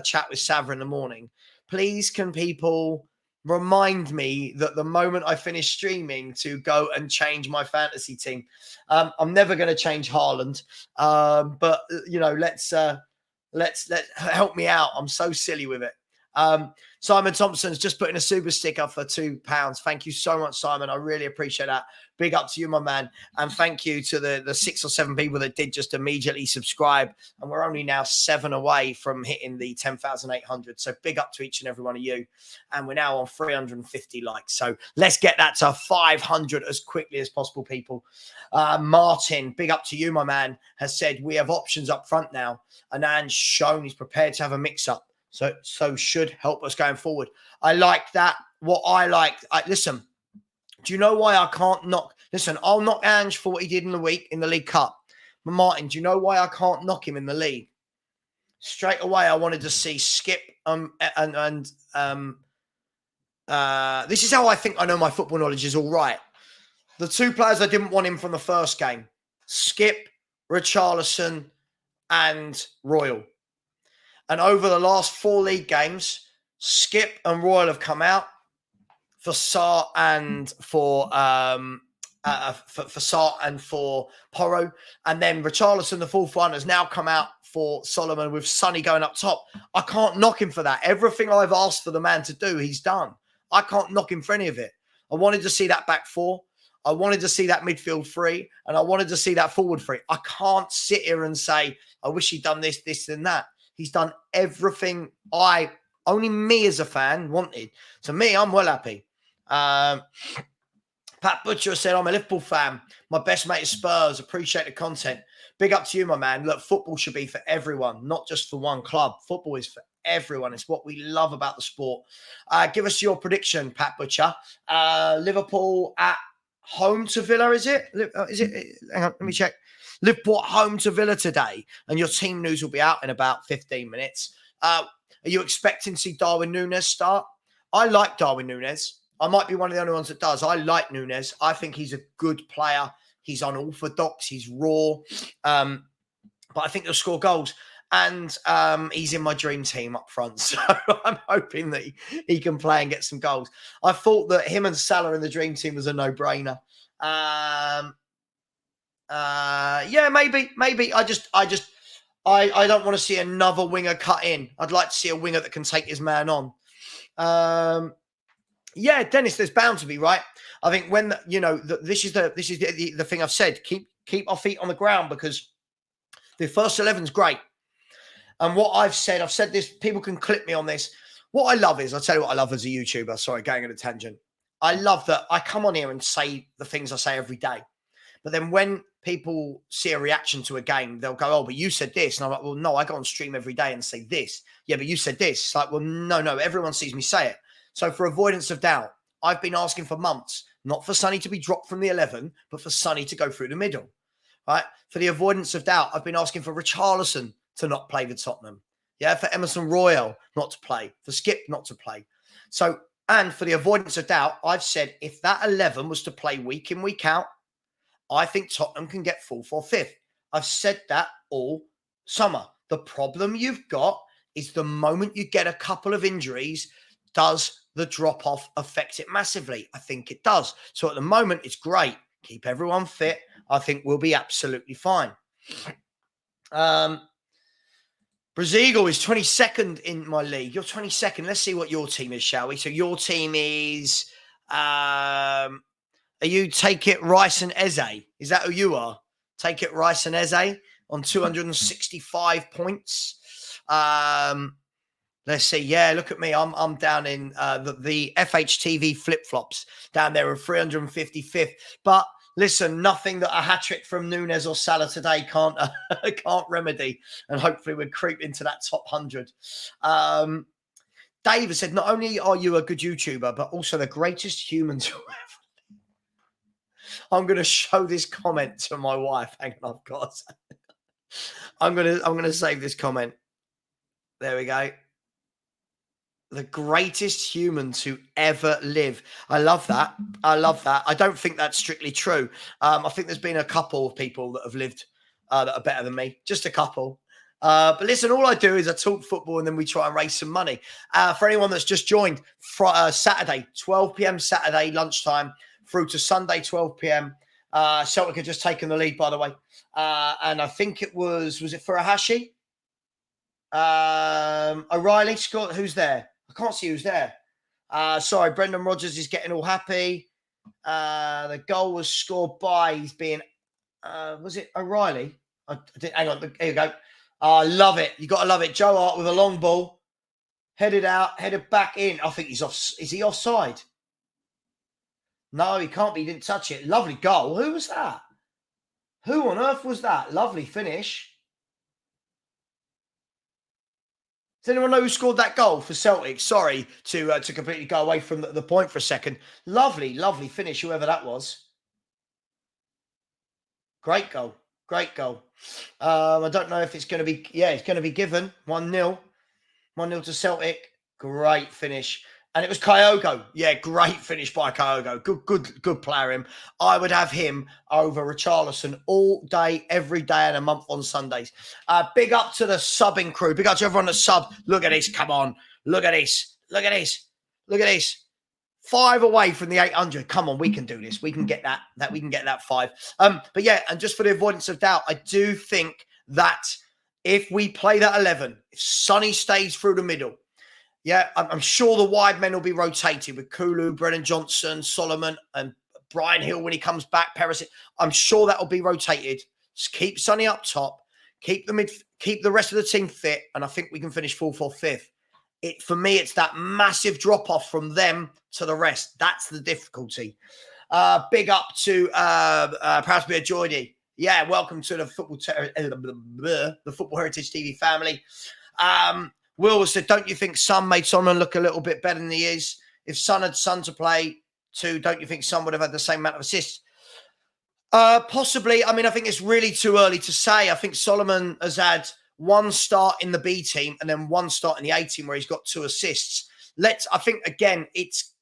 chat with Savva in the morning, please can people remind me that the moment I finish streaming to go and change my fantasy team. I'm never going to change Haaland, but you know, let's help me out. I'm so silly with it. Simon Thompson's just putting a super sticker for £2. Thank you so much, Simon. I really appreciate that. Big up to you, my man. And thank you to the 6 or 7 people that did just immediately subscribe. And we're only now 7 away from hitting the 10,800. So big up to each and every one of you. And we're now on 350 likes. So let's get that to 500 as quickly as possible, people. Martin, big up to you, my man, has said we have options up front now. And Anne's shown he's prepared to have a mix-up. So should help us going forward. I like that. What I like, listen, do you know why I can't knock? Listen, I'll knock Ange for what he did in the week in the League Cup. But Martin, do you know why I can't knock him in the league? Straight away, I wanted to see Skip this is how I think I know my football knowledge is all right. The 2 players I didn't want him from the first game, Skip, Richarlison, and Royal. And over the last 4 league games, Skip and Royal have come out for Sarr and for Sarr and for Porro. And then Richarlison, the 4th one, has now come out for Solomon with Sonny going up top. I can't knock him for that. Everything I've asked for the man to do, he's done. I can't knock him for any of it. I wanted to see that back 4. I wanted to see that midfield 3. And I wanted to see that forward 3. I can't sit here and say, I wish he'd done this, this, and that. He's done everything only me as a fan wanted. So me, I'm well happy. Pat Butcher said, I'm a Liverpool fan. My best mate is Spurs. Appreciate the content. Big up to you, my man. Look, football should be for everyone, not just for one club. Football is for everyone. It's what we love about the sport. Give us your prediction, Pat Butcher. Liverpool at home to Villa, is it? Hang on, let me check. Liverpool at home to Villa today, and your team news will be out in about 15 minutes. Are you expecting to see Darwin Núñez start? I like Darwin Núñez. I might be one of the only ones that does. I like Núñez. I think he's a good player. He's unorthodox. He's raw. But I think he'll score goals. And he's in my dream team up front. So I'm hoping that he can play and get some goals. I thought that him and Salah in the dream team was a no-brainer. Yeah, maybe. I don't want to see another winger cut in. I'd like to see a winger that can take his man on. Yeah, Dennis, there's bound to be, right? I think when this is the thing I've said. Keep our feet on the ground because the first 11's great. And what I've said this. People can clip me on this. What I love is, I'll tell you what I love as a YouTuber. Sorry, going on a tangent. I love that I come on here and say the things I say every day. But then when people see a reaction to a game, they'll go, oh, but you said this. And I'm like, well, no, I go on stream every day and say this. Yeah, but you said this. It's like, well, no, everyone sees me say it. So for avoidance of doubt, I've been asking for months, not for Sonny to be dropped from the 11, but for Sonny to go through the middle, right? For the avoidance of doubt, I've been asking for Richarlison to not play for Tottenham. Yeah, for Emerson Royal not to play, for Skip not to play. So, and for the avoidance of doubt, I've said if that 11 was to play week in, week out, I think Tottenham can get 4th or 5th. I've said that all summer. The problem you've got is the moment you get a couple of injuries, does the drop-off affect it massively? I think it does. So at the moment, it's great. Keep everyone fit. I think we'll be absolutely fine. Brazil is 22nd in my league. You're 22nd. Let's see what your team is, shall we? So your team is... are you Take It, Rice and Eze? Is that who you are? Take It, Rice and Eze on 265 points. Let's see. Yeah, look at me. I'm down in the FHTV flip-flops down there at 355th. But listen, nothing that a hat-trick from Nunes or Salah today can't remedy. And hopefully we'll creep into that top 100. Dave has said, not only are you a good YouTuber, but also the greatest humans who ever. I'm going to show this comment to my wife. Hang on, I've got to say. I'm going to save this comment. There we go. The greatest humans who ever live. I love that. I love that. I don't think that's strictly true. I think there's been a couple of people that have lived that are better than me. Just a couple. But listen, all I do is I talk football and then we try and raise some money. For anyone that's just joined, Saturday, 12 p.m. Saturday lunchtime through to Sunday, 12 p.m. Celtic had just taken the lead, by the way. And I think it was it Furuhashi? O'Reilly scored. Who's there? I can't see who's there. Sorry, Brendan Rodgers is getting all happy. The goal was scored by, he's being, was it O'Reilly? Hang on, here you go. I love it. You got to love it. Joe Hart with a long ball. Headed out, headed back in. I think he's off. Is he offside? No, he can't be. He didn't touch it. Lovely goal. Who was that? Who on earth was that? Lovely finish. Does anyone know who scored that goal for Celtic? Sorry to completely go away from the point for a second. Lovely, lovely finish, whoever that was. Great goal. Great goal. I don't know if it's going to be... Yeah, it's going to be given. 1-0. 1-0 to Celtic. Great finish. And it was Kyogo. Yeah, great finish by Kyogo. Good player, him. I would have him over Richarlison all day, every day, and a month on Sundays. Big up to the subbing crew. Big up to everyone that subbed. Look at this. Come on. Look at this. Look at this. Look at this. 5 away from the 800. Come on, we can do this. We can get that. We can get that 5. But yeah, and just for the avoidance of doubt, I do think that if we play that 11, if Sonny stays through the middle, yeah, I'm sure the wide men will be rotated with Kulu, Brennan Johnson, Solomon, and Brian Hill when he comes back. Perisic. I'm sure that will be rotated. Just keep Sonny up top, keep the rest of the team fit, and I think we can finish 4th or 5th. For me, it's that massive drop off from them to the rest. That's the difficulty. Big up to perhaps be a Jordy. Yeah, welcome to the Football Heritage TV family. Will said, don't you think Son made Solomon look a little bit better than he is? If Son had Son to play too, don't you think Son would have had the same amount of assists? Possibly. I mean, I think it's really too early to say. I think Solomon has had 1 start in the B team and then 1 start in the A team where he's got 2 assists. I think, again, it's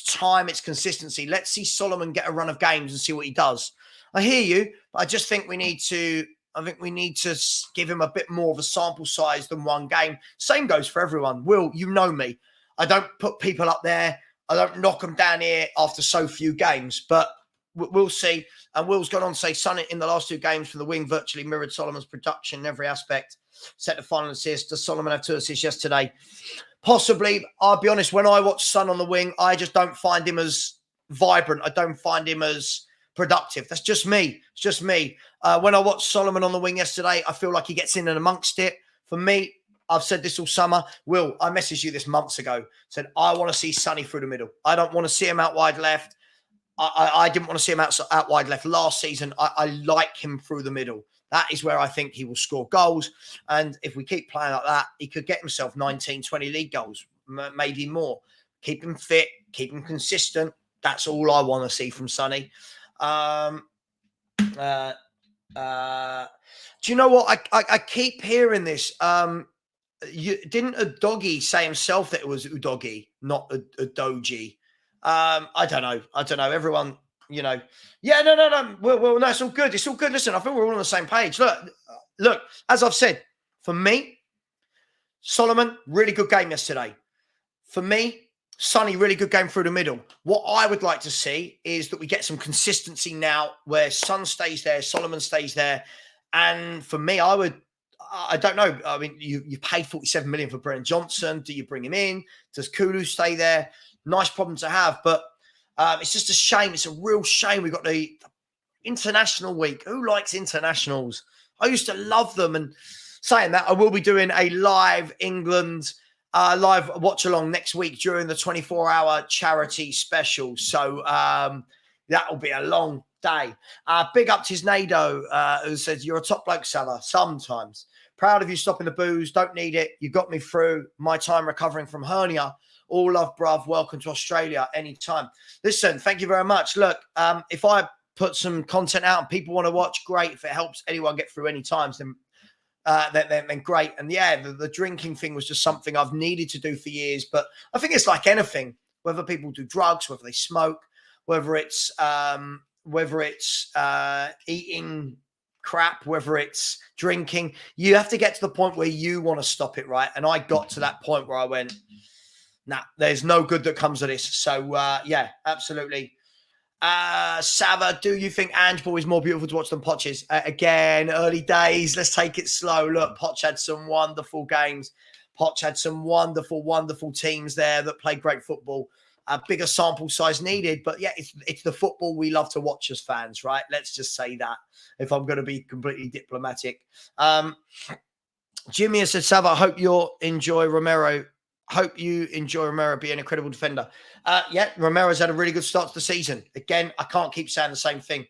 time, it's consistency. Let's see Solomon get a run of games and see what he does. I hear you, but I just think we need to give him a bit more of a sample size than 1 game. Same goes for everyone. Will, you know me. I don't put people up there. I don't knock them down here after so few games, but we'll see. And Will's gone on to say, Son in the last 2 games from the wing virtually mirrored Solomon's production in every aspect. Set the final assist. Does Solomon have 2 assists yesterday? Possibly. I'll be honest, when I watch Son on the wing, I just don't find him as vibrant. I don't find him as productive. That's just me. It's just me. When I watched Solomon on the wing yesterday, I feel like he gets in and amongst it. For me, I've said this all summer. Will, I messaged you this months ago. Said, I want to see Sonny through the middle. I don't want to see him out wide left. I didn't want to see him out wide left last season. I like him through the middle. That is where I think he will score goals. And if we keep playing like that, he could get himself 19, 20 league goals, maybe more. keep him fit, keep him consistent. That's all I want to see from Sonny. Do you know what? I keep hearing this. Didn't Udogie say himself that it was Udogie, not Udogie? I don't know. Everyone, Yeah, no. Well, no, it's all good. It's all good. Listen, I think we're all on the same page. Look. As I've said, for me, Solomon, really good game yesterday. For me, Sonny, really good game through the middle. What I would like to see is that we get some consistency now where Son stays there, Solomon stays there. And for me, I don't know. I mean, you paid 47 million for Brennan Johnson. Do you bring him in? Does Kulu stay there? Nice problem to have. But it's just a shame. It's a real shame. We've got the international week. Who likes internationals? I used to love them. And saying that, I will be doing a live England live watch along next week during the 24-hour charity special. So that will be a long day. Big up to Tisnado, who says, you're a top bloke, Savva, sometimes. Proud of you stopping the booze. Don't need it. You got me through my time recovering from hernia. All love, bruv. Welcome to Australia anytime. Listen, thank you very much. Look, if I put some content out and people want to watch, great. If it helps anyone get through any times, then great. And yeah, the drinking thing was just something I've needed to do for years. But I think it's like anything, whether people do drugs, whether they smoke, whether it's eating crap, whether it's drinking, you have to get to the point where you want to stop it, right? And I got to that point where I went, nah, there's no good that comes of this. So yeah, absolutely. Savva, do you think Ange Ball is more beautiful to watch than Poch's? Again, early days. Let's take it slow. Look, Poch had some wonderful games. Poch had some wonderful, wonderful teams there that played great football. A bigger sample size needed, but yeah, it's the football we love to watch as fans, right? Let's just say that, if I'm going to be completely diplomatic. Jimmy has said, Savva, hope you enjoy Romero being a credible defender. Yeah, Romero's had a really good start to the season. Again, I can't keep saying the same thing.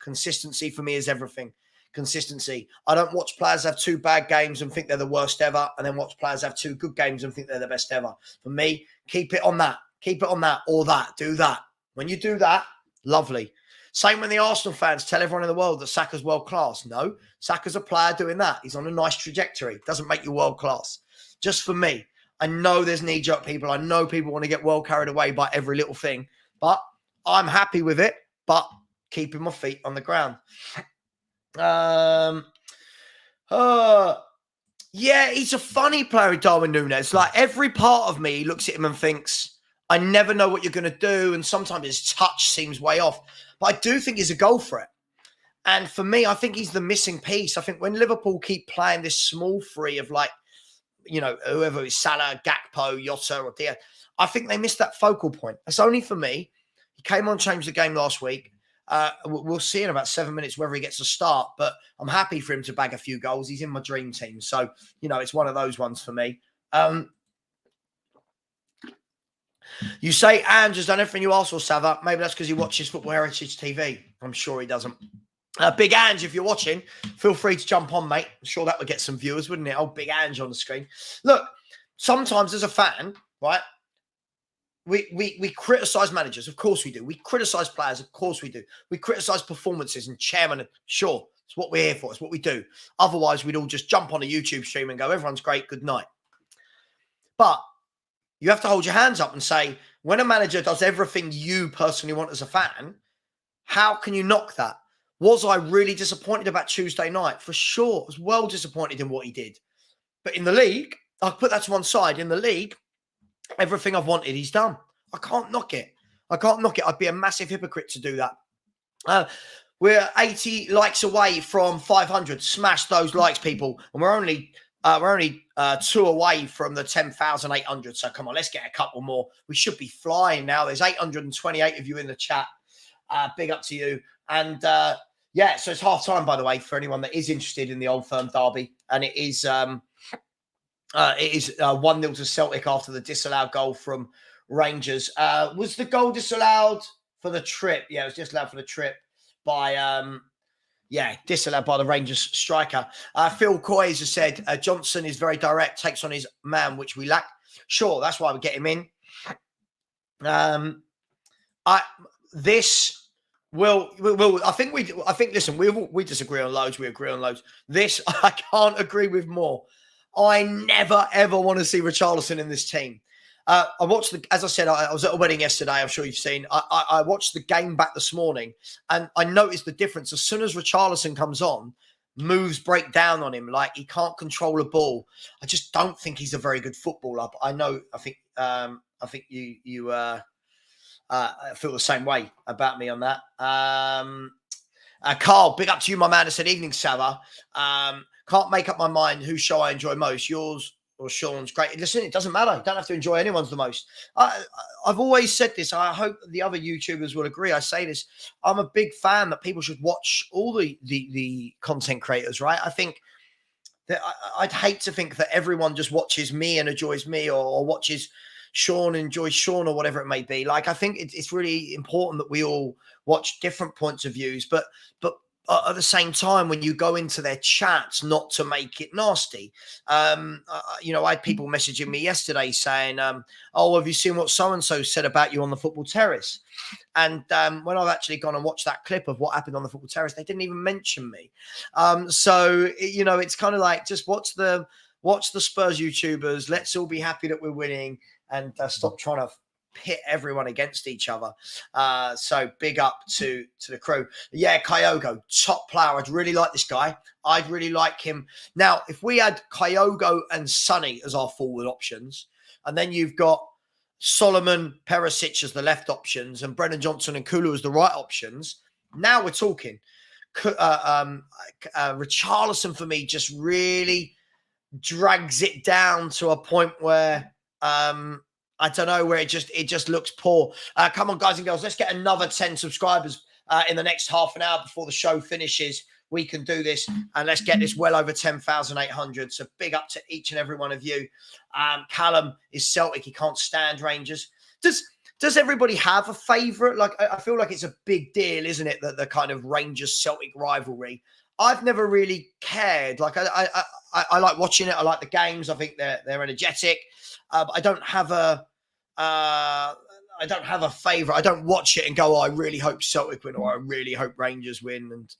Consistency for me is everything. Consistency. I don't watch players have 2 bad games and think they're the worst ever, and then watch players have 2 good games and think they're the best ever. For me, keep it on that. Keep it on that or that. Do that. When you do that, lovely. Same when the Arsenal fans tell everyone in the world that Saka's world class. No, Saka's a player doing that. He's on a nice trajectory. Doesn't make you world class. Just for me. I know there's knee-jerk people. I know people want to get well carried away by every little thing. But I'm happy with it. But keeping my feet on the ground. Yeah, he's a funny player, Darwin Núñez. Like, every part of me looks at him and thinks, I never know what you're going to do. And sometimes his touch seems way off. But I do think he's a goal threat. And for me, I think he's the missing piece. I think when Liverpool keep playing this small free of, like, whoever is Salah, Gakpo, Jota, or Diaz, I think they missed that focal point. That's only for me. He came on, changed the game last week. We'll see in about 7 minutes whether he gets a start, but I'm happy for him to bag a few goals. He's in my dream team. So, it's one of those ones for me. You say Ange has done everything you asked for, Savva. Maybe that's because he watches Football Heritage TV. I'm sure he doesn't. Big Ange, if you're watching, feel free to jump on, mate. I'm sure that would get some viewers, wouldn't it? Oh, Big Ange on the screen. Look, sometimes as a fan, right, we criticize managers. Of course we do. We criticize players. Of course we do. We criticize performances and chairman. Sure, it's what we're here for. It's what we do. Otherwise, we'd all just jump on a YouTube stream and go, everyone's great, good night. But you have to hold your hands up and say, when a manager does everything you personally want as a fan, how can you knock that? Was I really disappointed about Tuesday night? For sure. I was well disappointed in what he did. But in the league, I'll put that to one side. In the league, everything I've wanted, he's done. I can't knock it. I'd be a massive hypocrite to do that. We're 80 likes away from 500. Smash those likes, people. And we're only 2 away from the 10,800. So come on, let's get a couple more. We should be flying now. There's 828 of you in the chat. Big up to you. And yeah, so it's half time, by the way, for anyone that is interested in the Old Firm derby. And it is 1-0 to Celtic after the disallowed goal from Rangers. Was the goal disallowed for the trip? Yeah, it was disallowed for the trip by Yeah, disallowed by the Rangers striker. Phil Coys has said Johnson is very direct, takes on his man, which we lack. Sure, that's why we get him in. I think. Listen, we disagree on loads. We agree on loads. This I can't agree with more. I never ever want to see Richarlison in this team. I watched as I said, I was at a wedding yesterday. I'm sure you've seen. I watched the game back this morning, and I noticed the difference. As soon as Richarlison comes on, moves break down on him. Like he can't control a ball. I just don't think he's a very good footballer. But I know. I think you feel the same way about me on that. Carl, big up to you, my man. I said, evening, Savva. Can't make up my mind whose show I enjoy most, yours or Sean's. Great. Listen, it doesn't matter. You don't have to enjoy anyone's the most. I've always said this. I hope the other YouTubers will agree. I say this. I'm a big fan that people should watch all the content creators, right? I think that I'd hate to think that everyone just watches me and enjoys me or watches Sean enjoys Sean or whatever it may be. Like, I think it's really important that we all watch different points of views, but at the same time, when you go into their chats, not to make it nasty. I had people messaging me yesterday saying, oh, have you seen what so-and-so said about you on the football terrace? And when I've actually gone and watched that clip of what happened on the football terrace, they didn't even mention me. It's kind of like, just watch the Spurs YouTubers. Let's all be happy that we're winning and stop trying to pit everyone against each other. So big up to the crew. Yeah, Kyogo, top player. I'd really like this guy. I'd really like him. Now, if we had Kyogo and Sonny as our forward options, and then you've got Solomon, Perisic as the left options, and Brennan Johnson and Kulu as the right options, now we're talking. Richarlison for me just really drags it down to a point where I don't know, where it just looks poor. Come on, guys and girls, let's get another 10 subscribers in the next half an hour before the show finishes. We can do this, and let's get this well over 10,800. So big up to each and every one of you. Callum is Celtic. He can't stand Rangers. Does everybody have a favourite? Like, I feel like it's a big deal, isn't it, that the kind of Rangers-Celtic rivalry. I've never really cared. Like, I like watching it. I like the games. I think they're energetic. But I don't have a favourite. I don't watch it and go, oh, I really hope Celtic win or I really hope Rangers win. And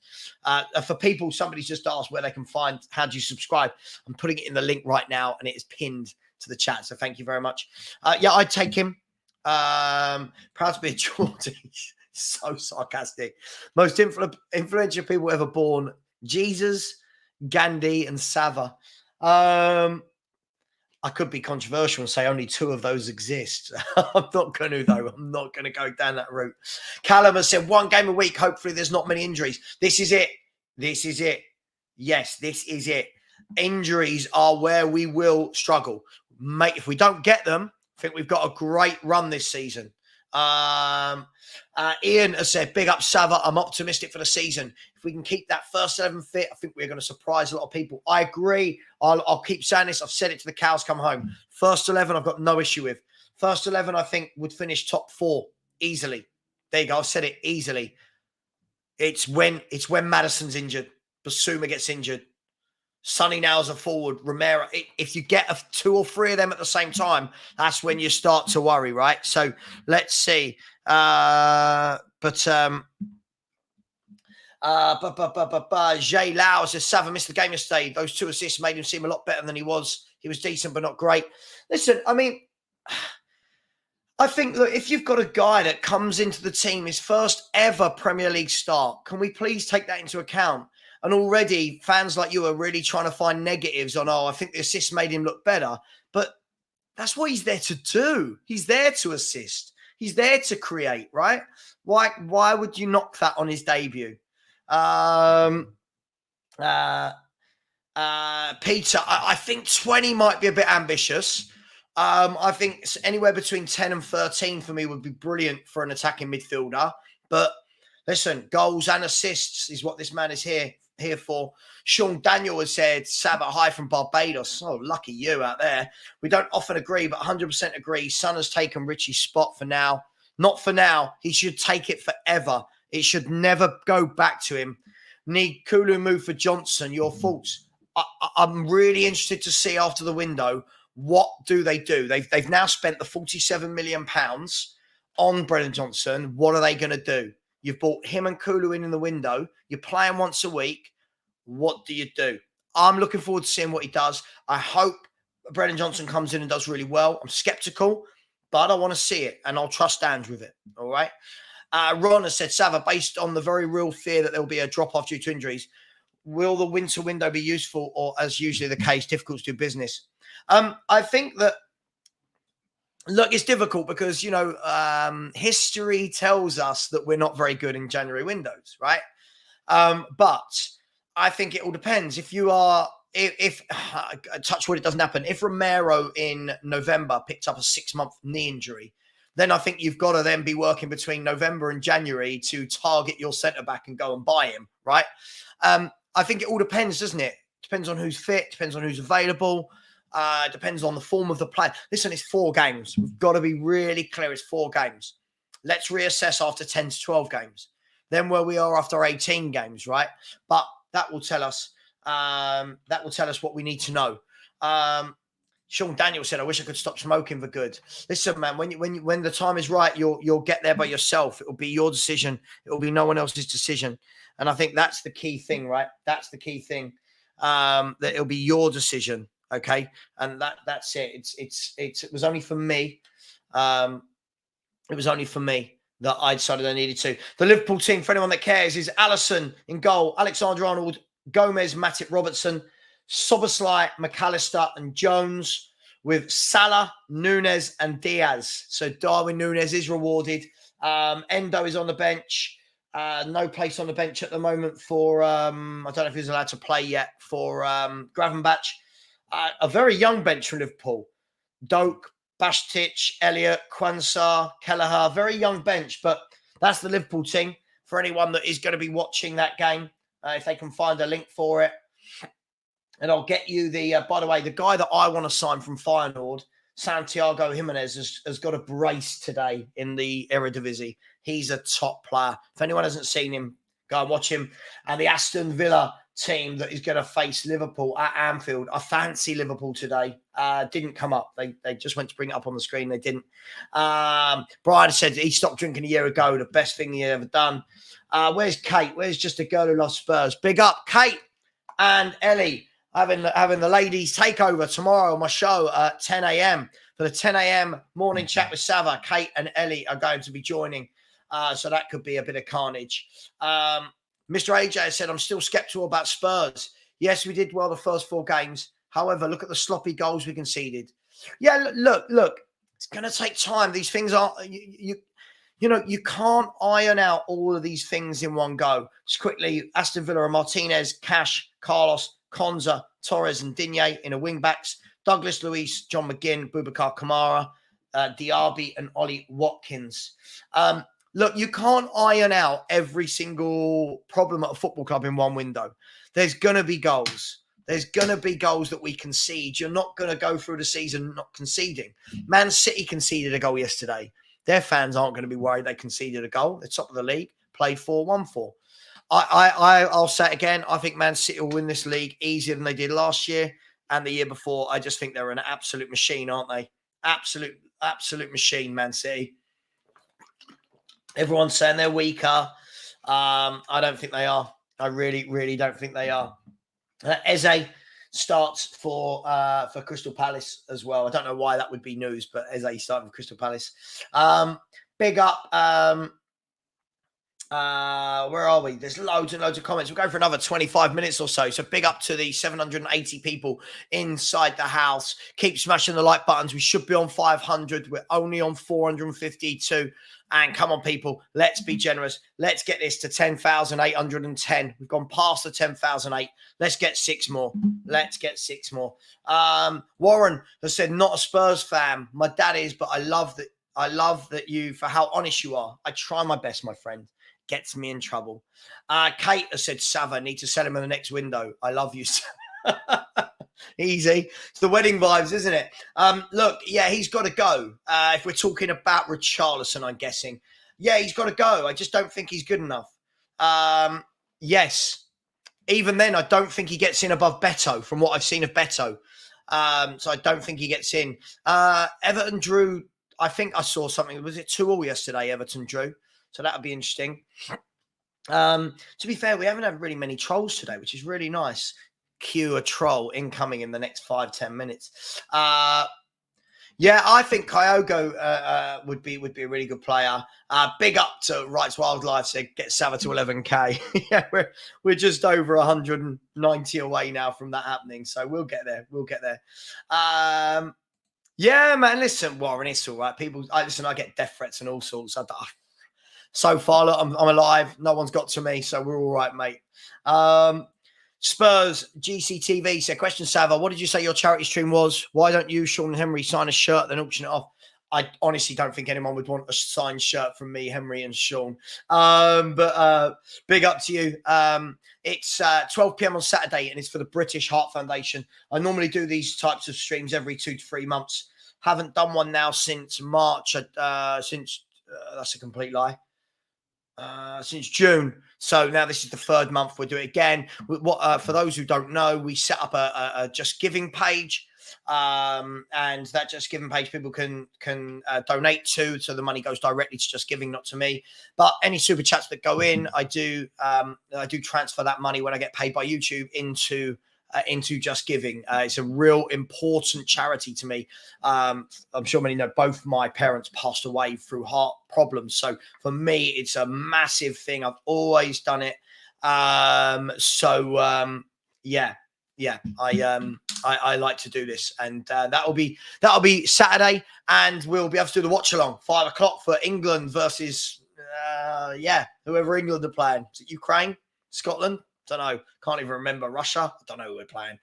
for people, somebody's just asked where they can find, how do you subscribe? I'm putting it in the link right now and it is pinned to the chat. So thank you very much. I'd take him. Proud to be a Geordie. So sarcastic. Most influential people ever born: Jesus, Gandhi, and Savva. I could be controversial and say only 2 of those exist. I'm not going to, though. I'm not going to go down that route. Callum has said 1 game a week. Hopefully there's not many injuries. This is it. This is it. Yes, this is it. Injuries are where we will struggle. Mate, if we don't get them, I think we've got a great run this season. Ian has said, big up Savva. I'm optimistic for the season. If we can keep that first 11 fit, I think we're going to surprise a lot of people. I agree. I'll keep saying this. I've said it to the cows come home. First 11, I've got no issue with. First 11, I think, would finish top 4 easily. There you go. I've said it easily. It's when Maddison's injured. Basuma gets injured. Sonny now is a forward. Romero. If you get 2 or 3 of them at the same time, that's when you start to worry, right? So let's see. Jay Lau says, Savva missed the game yesterday. Those 2 assists made him seem a lot better than he was. He was decent, but not great. Listen, I mean, I think, look, if you've got a guy that comes into the team, his first ever Premier League start, can we please take that into account? And already fans like you are really trying to find negatives on, I think the assist made him look better. But that's what he's there to do. He's there to assist. He's there to create, right? Why would you knock that on his debut? Peter, I think 20 might be a bit ambitious. I think anywhere between 10 and 13 for me would be brilliant for an attacking midfielder. But listen, goals and assists is what this man is here for. Sean Daniel has said, Savva, hi from Barbados. Oh, lucky you out there. We don't often agree, but 100% agree. Son has taken Richie's spot for now. Not for now. He should take it forever. It should never go back to him. Need Kulu move for Johnson. Your thoughts? I'm really interested to see after the window, what do they do? They've now spent the £47 million on Brennan Johnson. What are they going to do? You've brought him and Kulu in the window. You're playing once a week. What do you do? I'm looking forward to seeing what he does. I hope Brennan Johnson comes in and does really well. I'm skeptical, but I want to see it, and I'll trust Ange with it. All right. Ron has said, Savva, based on the very real fear that there will be a drop-off due to injuries, will the winter window be useful, or, as usually the case, difficult to do business? I think that, look, it's difficult because, history tells us that we're not very good in January windows, right? But I think it all depends. If touch wood, it doesn't happen. If Romero in November picked up a 6-month knee injury, then I think you've got to then be working between November and January to target your centre-back and go and buy him, right? I think it all depends, doesn't it? Depends on who's fit, depends on who's available, depends on the form of the player. Listen, it's 4 games. We've got to be really clear. It's 4 games. Let's reassess after 10 to 12 games. Then where we are after 18 games, right? But that will tell us what we need to know. Sean Daniel said, I wish I could stop smoking for good. Listen, man, when the time is right, you'll get there by yourself. It will be your decision. It will be no one else's decision. And I think that's the key thing, right? That's the key thing, that it'll be your decision, okay? And that's it. It was only for me. It was only for me that I decided I needed to. The Liverpool team, for anyone that cares, is Alisson in goal, Alexander-Arnold, Gomez, Matip, Robertson, Soboslai, McAllister and Jones, with Salah, Nunes and Diaz. So Darwin Nunes is rewarded. Endo is on the bench. No place on the bench at the moment for, I don't know if he's allowed to play yet, for Gravenbach. A very young bench from Liverpool. Doak, Bastic, Elliott, Quansah, Kelleher. Very young bench, but that's the Liverpool team. For anyone that is going to be watching that game, if they can find a link for it. And I'll get you by the way, the guy that I want to sign from Feyenoord, Santiago Jimenez, has got a brace today in the Eredivisie. He's a top player. If anyone hasn't seen him, go and watch him. And the Aston Villa team that is going to face Liverpool at Anfield. I fancy Liverpool today. Didn't come up. They just went to bring it up on the screen. They didn't. Brian said he stopped drinking a year ago. The best thing he ever done. Where's Kate? Where's just a girl who loves Spurs? Big up, Kate and Ellie. Having the ladies takeover tomorrow on my show at 10 a.m. For the 10 a.m. morning chat with Savva, Kate and Ellie are going to be joining. So that could be a bit of carnage. Mr. AJ said, I'm still skeptical about Spurs. Yes, we did well the first 4 games. However, look at the sloppy goals we conceded. Yeah, look. It's going to take time. These things are, you can't iron out all of these things in one go. Just quickly, Aston Villa are Martinez, Cash, Carlos, Konza, Torres and Digne in a wing-backs. Douglas Luiz, John McGinn, Boubacar Kamara, Diaby and Ollie Watkins. Look, you can't iron out every single problem at a football club in one window. There's going to be goals. There's going to be goals that we concede. You're not going to go through the season not conceding. Man City conceded a goal yesterday. Their fans aren't going to be worried they conceded a goal. They're top of the league, played 4-1-4. I'll say it again. I think Man City will win this league easier than they did last year and the year before. I just think they're an absolute machine, aren't they? Absolute machine, Man City. Everyone's saying they're weaker. I don't think they are. I really don't think they are. Eze starts for Crystal Palace as well. I don't know why that would be news, but Eze starting for Crystal Palace. Big up. Where are we? There's loads and loads of comments. We'll go for another 25 minutes or so. So big up to the 780 people inside the house. Keep smashing the like buttons. We should be on 500. We're only on 452. And come on, people, let's be generous. Let's get this to 10,810. We've gone past the 10,008. Let's get 6 more. Let's get 6 more. Warren has said, not a Spurs fan. My dad is, but I love that you, for how honest you are. I try my best, my friend. Gets me in trouble. Kate has said, Savva, need to sell him in the next window. I love you. Easy. It's the wedding vibes, isn't it? Look, yeah, he's got to go. If we're talking about Richarlison, I'm guessing. Yeah, he's got to go. I just don't think he's good enough. Yes, even then, I don't think he gets in above Beto from what I've seen of Beto. So I don't think he gets in. Everton drew, I think I saw something. Was it 2-2 yesterday, Everton drew? So that would be interesting. To be fair, we haven't had really many trolls today, which is really nice. Cue a troll incoming in the next 5-10 minutes. Yeah, I think Kyogo would be a really good player. Big up to Rights Wildlife, said get Savva to 11k. Yeah, we're just over 190 away now from that happening, so we'll get there. Yeah, man. Listen, Warren, it's all right. People, I get death threats and all sorts. So far, look, I'm alive. No one's got to me, so we're all right, mate. Spurs GCTV said, question, Savva, what did you say your charity stream was? Why don't you, Sean and Henry, sign a shirt, then auction it off? I honestly don't think anyone would want a signed shirt from me, Henry and Sean. But big up to you. It's 12 p.m. on Saturday, and it's for the British Heart Foundation. I normally do these types of streams every 2 to 3 months. Haven't done one now since March, that's a complete lie. Since June. So now this is the 3rd month we'll do it again. For those who don't know, we set up a Just Giving page. And that Just Giving page people can donate to, so the money goes directly to Just Giving, not to me. But any super chats that go in, I do transfer that money when I get paid by YouTube into Just Giving. It's a real important charity to me. I'm sure many know both my parents passed away through heart problems. So for me, it's a massive thing. I've always done it. Yeah, I like to do this, and that'll be Saturday, and we'll be able to do the watch along 5 o'clock for England versus whoever England are playing. Is it Ukraine, Scotland? Don't know. Can't even remember. Russia? I don't know who we're playing.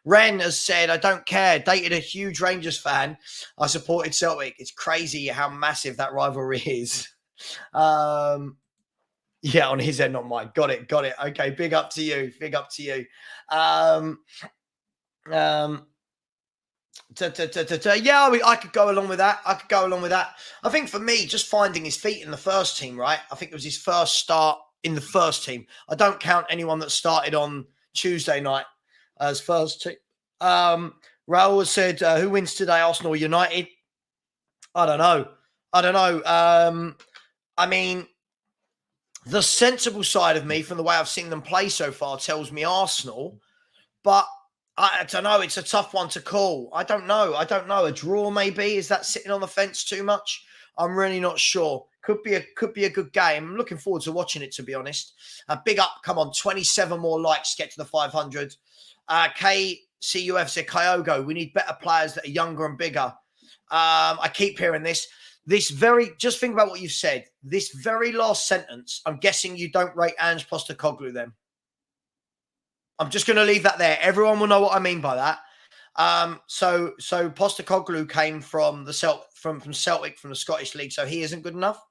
Ren has said, I don't care. Dated a huge Rangers fan. I supported Celtic. It's crazy how massive that rivalry is. Yeah, on his end, not mine. Got it. Okay, big up to you. Yeah, I could go along with that. I think for me, just finding his feet in the first team, right? I think it was his first start in the first team. I don't count anyone that started on Tuesday night as first team. Raul has said, who wins today, Arsenal or United? I don't know. I mean, the sensible side of me, from the way I've seen them play so far, tells me Arsenal. But I don't know. It's a tough one to call. I don't know. A draw, maybe? Is that sitting on the fence too much? I'm really not sure. Could be a good game. I'm looking forward to watching it, to be honest. Big up. Come on. 27 more likes. Get to the 500. KCUF said, Kyogo, we need better players that are younger and bigger. I keep hearing this. Just think about what you've said. This very last sentence, I'm guessing you don't rate Ange Postecoglou then. I'm just going to leave that there. Everyone will know what I mean by that. So Postecoglou came from Celtic, from the Scottish League, so he isn't good enough.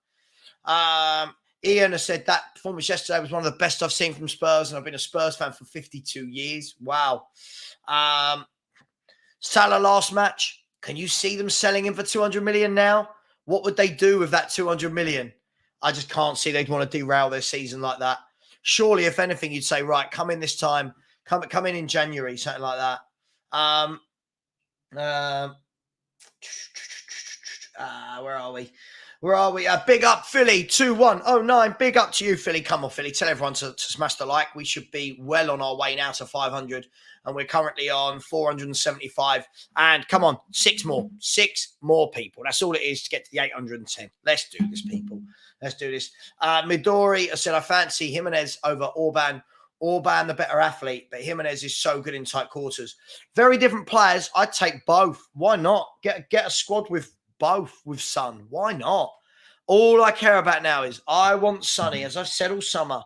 Ian has said that performance yesterday was one of the best I've seen from Spurs, and I've been a Spurs fan for 52 years. Wow. Salah last match. Can you see them selling him for 200 million now? What would they do with that 200 million? I just can't see they'd want to derail their season like that. Surely, if anything, you'd say, right, come in this time, come in January, something like that. Where are we? Big up, Philly, 2109. Big up to you, Philly. Come on, Philly. Tell everyone to smash the like. We should be well on our way now to 500. And we're currently on 475. And come on, 6 more people. That's all it is to get to the 810. Let's do this, people. Let's do this. Midori said, I fancy Jimenez over Orban. Orban, the better athlete, but Jimenez is so good in tight quarters. Very different players. I'd take both. Why not? Get a squad with both, with Son. Why not? All I care about now is I want Sonny, as I've said all summer,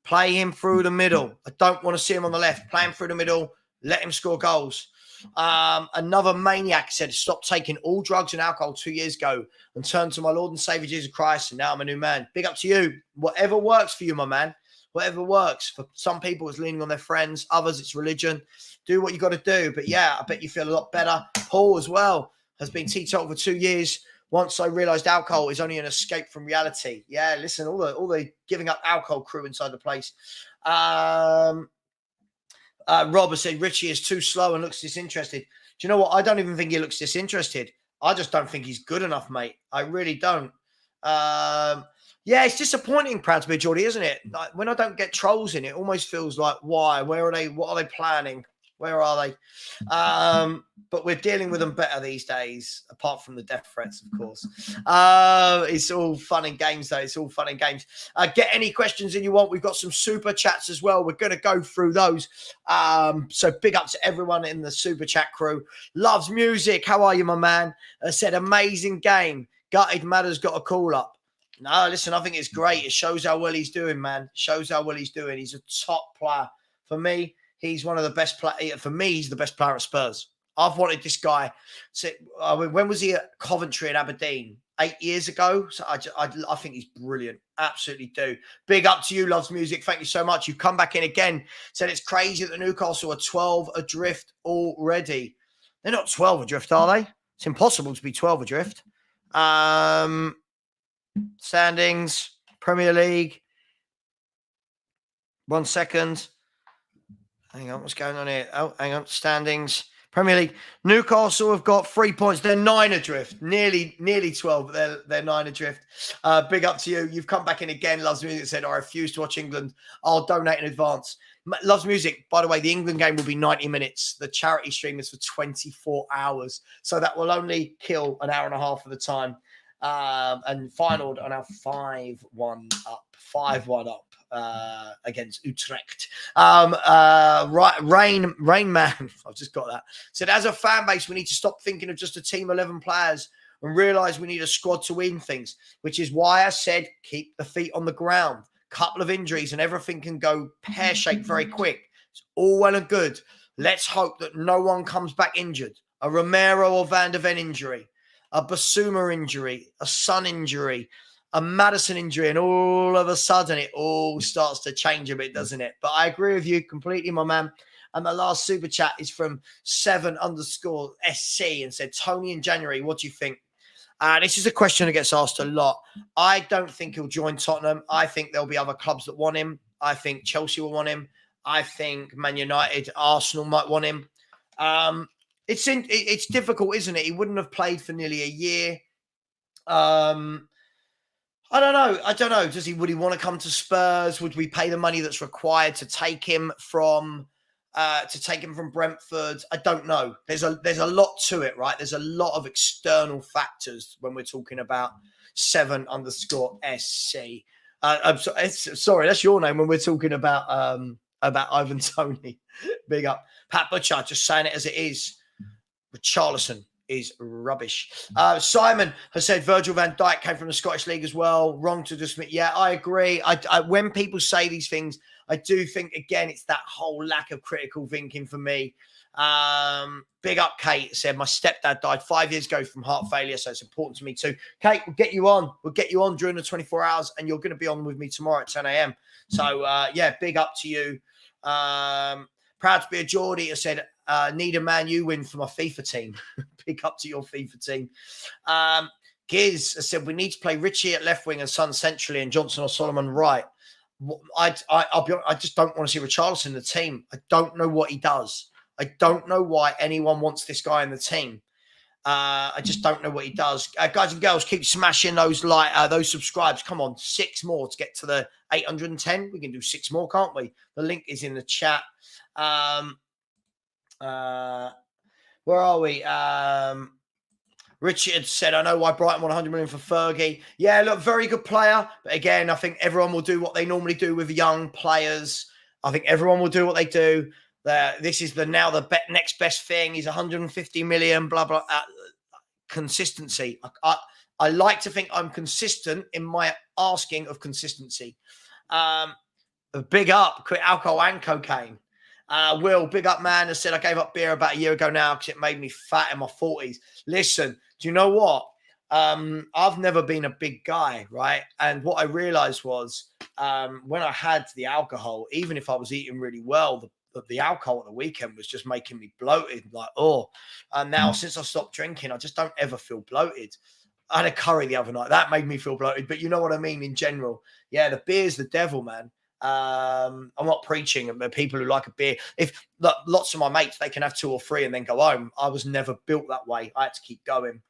play him through the middle. I don't want to see him on the left. Play him through the middle. Let him score goals. Another maniac said, stop taking all drugs and alcohol 2 years ago and turn to my Lord and Savior Jesus Christ, and now I'm a new man. Big up to you. Whatever works for you, my man. Whatever works. For some people, it's leaning on their friends. Others, it's religion. Do what you got to do. But yeah, I bet you feel a lot better. Paul as well has been teetotal for 2 years. once I realised alcohol is only an escape from reality. Yeah, listen, all the giving up alcohol crew inside the place. Rob has said Richie is too slow and looks disinterested. Do you know what? I don't even think he looks disinterested. I just don't think he's good enough, mate. I really don't. Yeah, it's disappointing, proud to be a Geordie, isn't it? Like, when I don't get trolls in, it almost feels like, why? Where are they? What are they planning? Where are they? But we're dealing with them better these days, apart from the death threats, of course. It's all fun and games, though. It's all fun and games. Get any questions in you want. We've got some super chats as well. We're going to go through those. So big up to everyone in the super chat crew. Loves music. How are you, my man? Said amazing game. Gutted Matter's got a call up. No, listen, I think it's great. It shows how well he's doing, man. Shows how well he's doing. He's a top player. For me, he's one of the best players. For me, he's the best player at Spurs. I've wanted this guy. So, when was he at Coventry and Aberdeen? 8 years ago. So I think he's brilliant. Absolutely do. Big up to you, Loves Music. Thank you so much. You've come back in again. Said it's crazy that Newcastle are 12 adrift already. They're not 12 adrift, are they? It's impossible to be 12 adrift. Standings, Premier League. 1 second. Hang on, what's going on here? Oh, hang on. Standings, Premier League. Newcastle have got 3 points. They're 9 adrift. Nearly 12, but they're 9 adrift. Big up to you. You've come back in again. Loves Music said, I refuse to watch England. I'll donate in advance. Loves Music, by the way, the England game will be 90 minutes. The charity stream is for 24 hours. So that will only kill an hour and a half of the time. And finaled on our 5-1 up against Utrecht. Rain Man, I've just got that. Said, as a fan base, we need to stop thinking of just a team 11 players and realise we need a squad to win things, which is why I said keep the feet on the ground. Couple of injuries and everything can go pear-shaped very quick. It's all well and good. Let's hope that no one comes back injured. A Romero or Van de Ven injury, a Basuma injury, a Son injury, a Maddison injury, and all of a sudden it all starts to change a bit, doesn't it? But I agree with you completely, my man. And the last super chat is from 7_SC and said, Tony in January, what do you think? This is a question that gets asked a lot. I don't think he'll join Tottenham. I think there'll be other clubs that want him. I think Chelsea will want him. I think Man United, Arsenal might want him. It's difficult, isn't it? He wouldn't have played for nearly a year. I don't know. Would he want to come to Spurs? Would we pay the money that's required to take him from Brentford? I don't know. There's a lot to it, right? There's a lot of external factors when we're talking about 7_SC. I'm sorry, that's your name when we're talking about Ivan Toney. Big up. Pat Butcher, just saying it as it is. Richarlison is rubbish. Simon has said Virgil van Dijk came from the Scottish League as well. Wrong to dismiss. Yeah, I agree. I when people say these things, I do think, again, it's that whole lack of critical thinking for me. Big up, Kate said, my stepdad died 5 years ago from heart failure, so it's important to me too. Kate, we'll get you on. We'll get you on during the 24 hours, and you're going to be on with me tomorrow at 10 a.m. So, yeah, big up to you. Proud to be a Geordie has said, need a Man U win for my FIFA team. Big up to your FIFA team. Giz has said, we need to play Richie at left wing and Son centrally and Johnson or Solomon right. I'll be honest, I just don't want to see Richarlison in the team. I don't know what he does. I don't know why anyone wants this guy in the team. I just don't know what he does. Guys and girls, keep smashing those those subscribes. Come on, 6 more to get to the 810. We can do 6 more, can't we? The link is in the chat. Where are we? Richard said, I know why Brighton want 100 million for Fergie. Yeah, look, very good player. But again, I think everyone will do what they normally do with young players. I think everyone will do what they do. This is the next best thing. He's 150 million, blah, blah. Consistency. I like to think I'm consistent in my asking of consistency. Big up, quit alcohol and cocaine. Will, big up man, has said, I gave up beer about a year ago now because it made me fat in my 40s. Listen, do you know what? I've never been a big guy, right? And what I realized was when I had the alcohol, even if I was eating really well, the alcohol at the weekend was just making me bloated. Like, and now since I stopped drinking, I just don't ever feel bloated. I had a curry the other night. That made me feel bloated, but you know what I mean in general. Yeah, the beer's the devil, man. I'm not preaching, but people who like a beer, if lots of my mates, they can have 2 or 3 and then go home. I was never built that way. I had to keep going.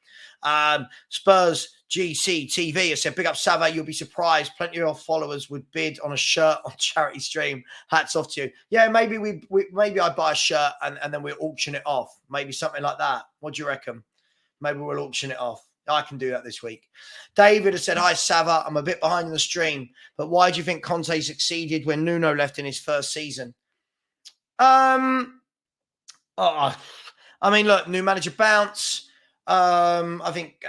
Spurs GC TV has said, big up Savva, you'll be surprised. Plenty of followers would bid on a shirt on charity stream. Hats off to you. Yeah, maybe maybe I buy a shirt and then we'll auction it off. Maybe something like that. What do you reckon? Maybe we'll auction it off. I can do that this week. David has said, hi, Savva. I'm a bit behind in the stream, but why do you think Conte succeeded when Nuno left in his first season? I mean, look, new manager bounce. I think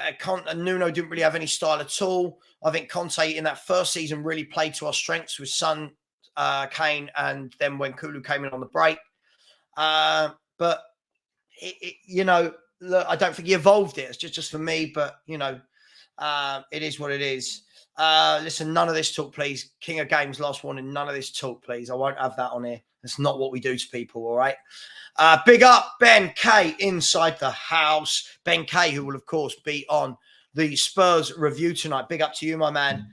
Nuno didn't really have any style at all. I think Conte in that first season really played to our strengths with Son, Kane, and then when Kulu came in on the break. But, you know, look, I don't think he evolved it. It's just for me, but, you know, it is what it is. Listen, none of this talk, please. King of Games, last warning, none of this talk, please. I won't have that on here. That's not what we do to people, all right? Big up Ben K inside the house. Ben K, who will, of course, be on the Spurs review tonight. Big up to you, my man.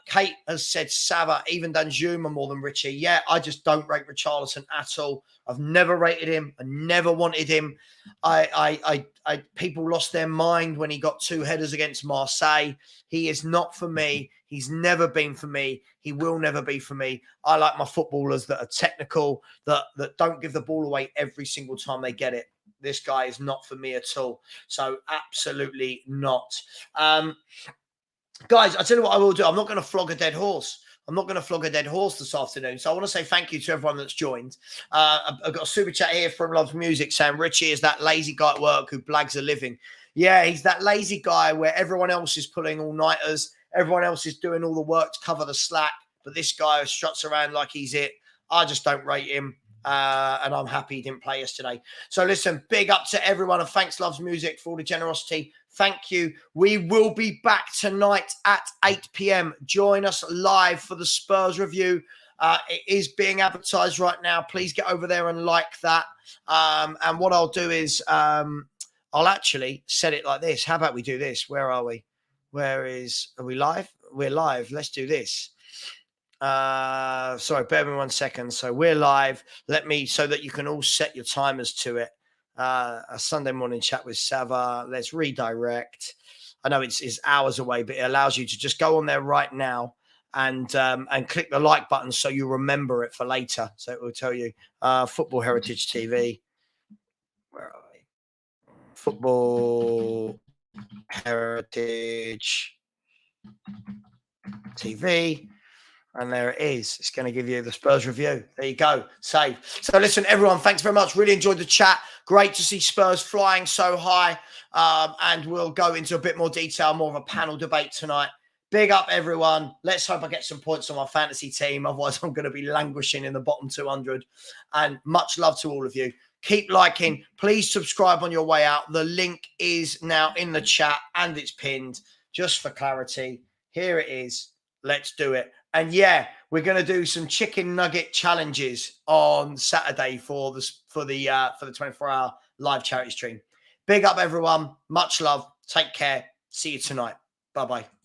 Kate has said Savva, even Danjuma more than Richie. Yeah, I just don't rate Richarlison at all. I've never rated him. I never wanted him. People lost their mind when he got 2 headers against Marseille. He is not for me. He's never been for me. He will never be for me. I like my footballers that are technical, that don't give the ball away every single time they get it. This guy is not for me at all. So absolutely not. Guys, I tell you what I will do. I'm not going to flog a dead horse. I'm not going to flog a dead horse this afternoon. So I want to say thank you to everyone that's joined. I've got a super chat here from Loves Music saying Richie is that lazy guy at work who blags a living. Yeah, he's that lazy guy where everyone else is pulling all-nighters. Everyone else is doing all the work to cover the slack. But this guy struts around like he's it. I just don't rate him. And I'm happy he didn't play yesterday. So listen, big up to everyone. And thanks, Loves Music, for all the generosity. Thank you. We will be back tonight at 8 p.m. Join us live for the Spurs review. It is being advertised right now. Please get over there and like that. And what I'll do is I'll actually set it like this. How about we do this? Where are we? Are we live? We're live. Let's do this. Sorry, bear with me 1 second. So we're live. So that you can all set your timers to it. A Sunday morning chat with Savva. Let's redirect. I know it's hours away, but it allows you to just go on there right now and click the like button so you remember it for later. So it will tell you Football Heritage TV. Where are we? Football Heritage TV. And there it is. It's going to give you the Spurs review. There you go. Save. So listen, everyone, thanks very much. Really enjoyed the chat. Great to see Spurs flying so high. And we'll go into a bit more detail, more of a panel debate tonight. Big up, everyone. Let's hope I get some points on my fantasy team. Otherwise, I'm going to be languishing in the bottom 200. And much love to all of you. Keep liking. Please subscribe on your way out. The link is now in the chat and it's pinned. Just for clarity, here it is. Let's do it. And yeah, we're going to do some chicken nugget challenges on Saturday for the 24-hour live charity stream. Big up, everyone. Much love. Take care. See you tonight. Bye-bye.